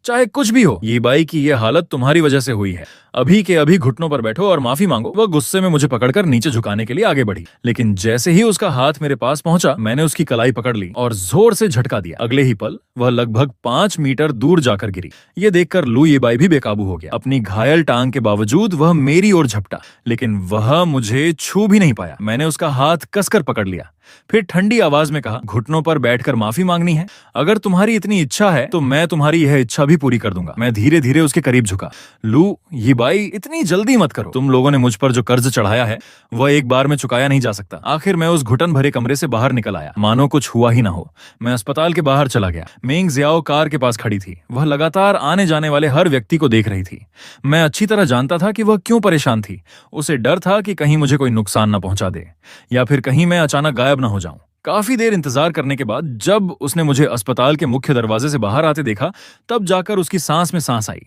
चाहे कुछ भी हो, यीबाई की यह हालत तुम्हारी वजह से हुई है। अभी के अभी घुटनों पर बैठो और माफी मांगो। वह गुस्से में मुझे पकड़कर नीचे झुकाने के लिए आगे बढ़ी, लेकिन जैसे ही उसका हाथ मेरे पास पहुंचा, मैंने उसकी कलाई पकड़ ली और जोर से झटका दिया। अगले ही पल वह लगभग 5 मीटर दूर जाकर गिरी। ये देखकर लू यीबाई भी बेकाबू हो गया। अपनी घायल टांग के बावजूद वह मेरी ओर झपटा, लेकिन वह मुझे छू भी नहीं पाया। मैंने उसका हाथ कसकर पकड़ लिया, फिर ठंडी आवाज में कहा, घुटनों पर बैठकर माफी मांगनी है? अगर तुम्हारी इतनी इच्छा है तो मैं तुम्हारी यह इच्छा भी पूरी कर दूंगा। मैं धीरे धीरे उसके करीब झुका। लू यीबाई, इतनी जल्दी मत करो। तुम लोगों ने मुझ पर जो कर्ज चढ़ाया है वह एक बार में चुकाया नहीं जा सकता। आखिर मैं उस घुटन भरे कमरे से बाहर निकल आया, मानो कुछ हुआ ही ना हो। मैं अस्पताल के बाहर चला गया। मेंग जियाओ कार के पास खड़ी थी। वह लगातार आने जाने वाले हर व्यक्ति को देख रही थी। मैं अच्छी तरह जानता था कि वह क्यों परेशान थी। उसे डर था कि कहीं मुझे कोई नुकसान न पहुंचा दे या फिर कहीं मैं अचानक गायब न हो जाऊं। काफी देर इंतजार करने के बाद जब उसने मुझे अस्पताल के मुख्य दरवाजे से बाहर आते देखा, तब जाकर उसकी सांस में सांस आई।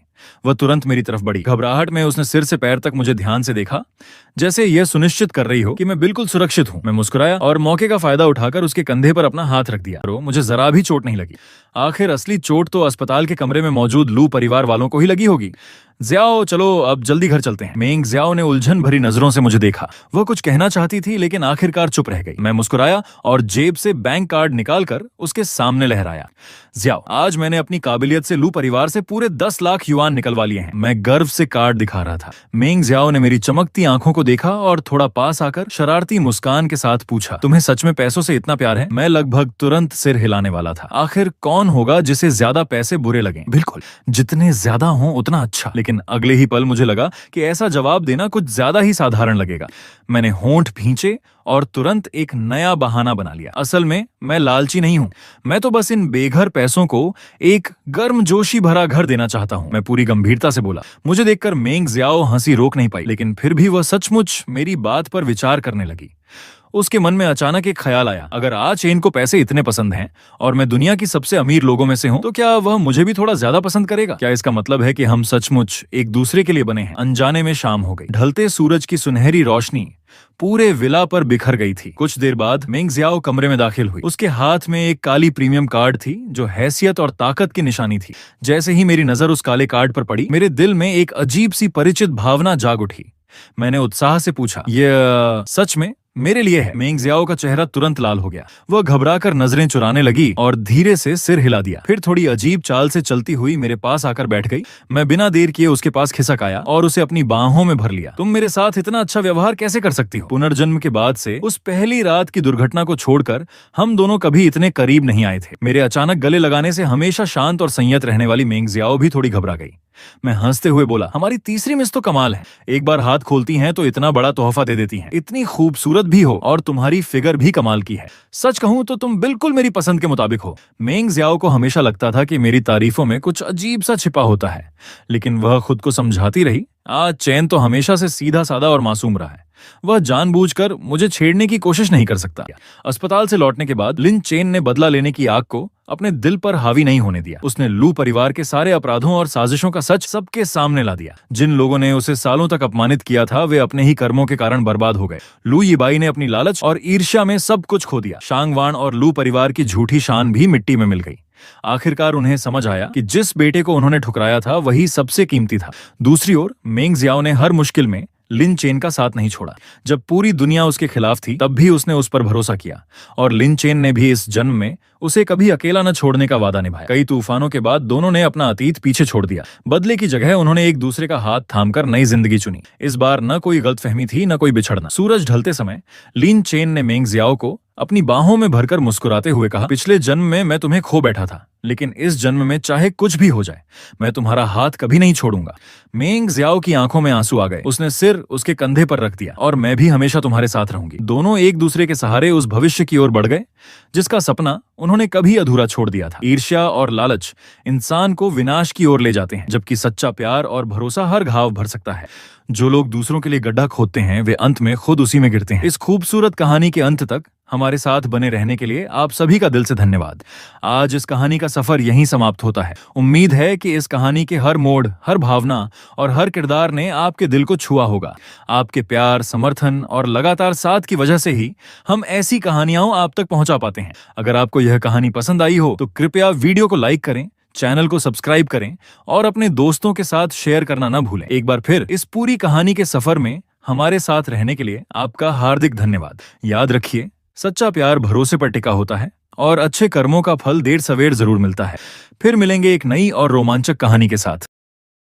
वह तुरंत मेरी तरफ बढ़ी। घबराहट में उसने सिर से पैर तक मुझे ध्यान से देखा, जैसे यह सुनिश्चित कर रही हो कि मैं बिल्कुल सुरक्षित हूं। मैं मुस्कुराया और मौके का फायदा उठाकर उसके कंधे पर अपना हाथ रख दिया। मुझे जरा भी चोट नहीं लगी। आखिर असली चोट तो अस्पताल के कमरे में मौजूद लू परिवार वालों को ही लगी होगी। ज़ियाओ, चलो अब जल्दी घर चलते हैं। मेंग ज़ियाओ ने उलझन भरी नजरों से मुझे देखा। वह कुछ कहना चाहती थी, लेकिन आखिरकार चुप रह गई। मैं मुस्कुराया और जेब से बैंक कार्ड निकालकर उसके सामने लहराया। ज़ियाओ, आज मैंने अपनी काबिलियत से लू परिवार से पूरे 10 लाख युआन निकलवा लिए हैं। मैं गर्व से कार्ड दिखा रहा था। मेंग ज़ियाओ ने मेरी चमकती आंखों को देखा और थोड़ा पास आकर शरारती मुस्कान के साथ पूछा, तुम्हें सच में पैसों से इतना प्यार है? मैं लगभग तुरंत सिर हिलाने वाला था। आखिर कौन होगा जिसे ज्यादा पैसे बुरे लगे? बिल्कुल, जितने ज्यादा हों उतना अच्छा। लेकिन अगले ही पल मुझे लगा कि ऐसा जवाब देना कुछ ज्यादा ही साधारण लगेगा। मैंने होंठ भींचे और तुरंत एक नया बहाना बना लिया। असल में मैं लालची नहीं हूं। मैं तो बस इन बेघर पैसों को एक गर्मजोशी भरा घर देना चाहता हूं। मैं पूरी गंभीरता से बोला। मुझे देखकर मेंग ज़ियाओ हंसी रोक नहीं पाई, लेकिन फिर भी वह सचमुच मेरी बात पर विचार करने लगी। उसके मन में अचानक एक ख्याल आया, अगर आज चेन को पैसे इतने पसंद हैं और मैं दुनिया की सबसे अमीर लोगों में से हूं, तो क्या वह मुझे भी थोड़ा ज्यादा पसंद करेगा? क्या इसका मतलब है कि हम सचमुच एक दूसरे के लिए बने हैं? अनजाने में शाम हो गई। ढलते सूरज की सुनहरी रोशनी पूरे विला पर बिखर गई थी। कुछ देर बाद मेंग ज़ियाओ कमरे में दाखिल हुई। उसके हाथ में एक काली प्रीमियम कार्ड थी, जो हैसियत और ताकत की निशानी थी। जैसे ही मेरी नजर उस काले कार्ड पर पड़ी, मेरे दिल में एक अजीब सी परिचित भावना जाग उठी। मैंने उत्साह से पूछा, यह सच में मेरे लिए है? मेंग ज़ियाओ का चेहरा तुरंत लाल हो गया। वह घबराकर नजरें चुराने लगी और धीरे से सिर हिला दिया। फिर थोड़ी अजीब चाल से चलती हुई मेरे पास आकर बैठ गई। मैं बिना देर किए उसके पास खिसक आया और उसे अपनी बाहों में भर लिया। तुम मेरे साथ इतना अच्छा व्यवहार कैसे कर सकती हो? पुनर्जन्म के बाद से उस पहली रात की दुर्घटना को छोड़कर हम दोनों कभी इतने करीब नहीं आए थे। मेरे अचानक गले लगाने से हमेशा शांत और संयत रहने वाली मेंग ज़ियाओ भी थोड़ी घबरा गई। मैं हंसते हुए बोला, हमारी तीसरी मिस तो कमाल है। एक बार हाथ खोलती हैं तो इतना बड़ा तोहफा दे देती हैं। इतनी खूबसूरत भी हो और तुम्हारी फिगर भी कमाल की है। सच कहूं तो तुम बिल्कुल मेरी पसंद के मुताबिक हो। मेंग ज़ियाओ को हमेशा लगता था कि मेरी तारीफों में कुछ अजीब सा छिपा होता है, लेकिन वह खुद को समझाती रही, आज चैन तो हमेशा से सीधा साधा और मासूम रहा है। वह जानबूझकर मुझे छेड़ने की कोशिश नहीं कर सकता। अस्पताल से लौटने के बाद लिन चेन ने बदला लेने की आग को अपने दिल पर हावी नहीं होने दिया। उसने लू परिवार के सारे अपराधों और साजिशों का सच सबके सामने ला दिया। जिन लोगों ने उसे सालों तक अपमानित किया था, वे अपने ही कर्मों के कारण बर्बाद हो गए। लू यीबाई ने अपनी लालच और ईर्ष्या में सब कुछ खो दिया। शांगवान और लू परिवार की झूठी शान भी मिट्टी में मिल गई। आखिरकार उन्हें समझ आया कि जिस बेटे को उन्होंने ठुकराया था वही सबसे कीमती था। दूसरी ओर मेंग ज़ियाओ ने हर मुश्किल में लिन चेन का साथ नहीं छोड़ा। जब पूरी दुनिया उसके खिलाफ थी, तब भी उसने उस पर भरोसा किया और लिन चेन ने भी इस जन्म में उसे कभी अकेला न छोड़ने का वादा निभाया। कई तूफानों के बाद दोनों ने अपना अतीत पीछे छोड़ दिया। बदले की जगह उन्होंने एक दूसरे का हाथ थामकर नई जिंदगी चुनी। इस बार न कोई गलतफहमी थी, न कोई बिछड़ना। सूरज ढलते समय लिन चेन ने मेंग ज़ियाओ को अपनी बाहों में भरकर मुस्कुराते हुए कहा, पिछले जन्म में मैं तुम्हें खो बैठा था, लेकिन इस जन्म में चाहे कुछ भी हो जाए, मैं तुम्हारा हाथ कभी नहीं छोड़ूंगा। मेंग ज़ियाओ की आंखों में आंसू आ गए। उसने सिर उसके कंधे पर रख दिया, और मैं भी हमेशा तुम्हारे साथ रहूंगी। दोनों एक दूसरे के सहारे उस भविष्य की ओर बढ़ गए जिसका सपना उन्होंने कभी अधूरा छोड़ दिया था। ईर्ष्या और लालच इंसान को विनाश की ओर ले जाते हैं, जबकि सच्चा प्यार और भरोसा हर घाव भर सकता है। जो लोग दूसरों के लिए गड्ढा खोदते हैं, वे अंत में खुद उसी में गिरते हैं। इस खूबसूरत कहानी के अंत तक हमारे साथ बने रहने के लिए आप सभी का दिल से धन्यवाद। आज इस कहानी का सफर यहीं समाप्त होता है। उम्मीद है कि इस कहानी के हर मोड़, हर भावना और हर किरदार ने आपके दिल को छुआ होगा। आपके प्यार, समर्थन और लगातार साथ की वजह से ही हम ऐसी कहानियां आप तक पहुंचा पाते हैं। अगर आपको यह कहानी पसंद आई हो तो कृपया वीडियो को लाइक करें, चैनल को सब्सक्राइब करें और अपने दोस्तों के साथ शेयर करना न भूलें। एक बार फिर इस पूरी कहानी के सफर में हमारे साथ रहने के लिए आपका हार्दिक धन्यवाद। याद रखिए, सच्चा प्यार भरोसे पर टिका होता है और अच्छे कर्मों का फल देर सवेर जरूर मिलता है। फिर मिलेंगे एक नई और रोमांचक कहानी के साथ।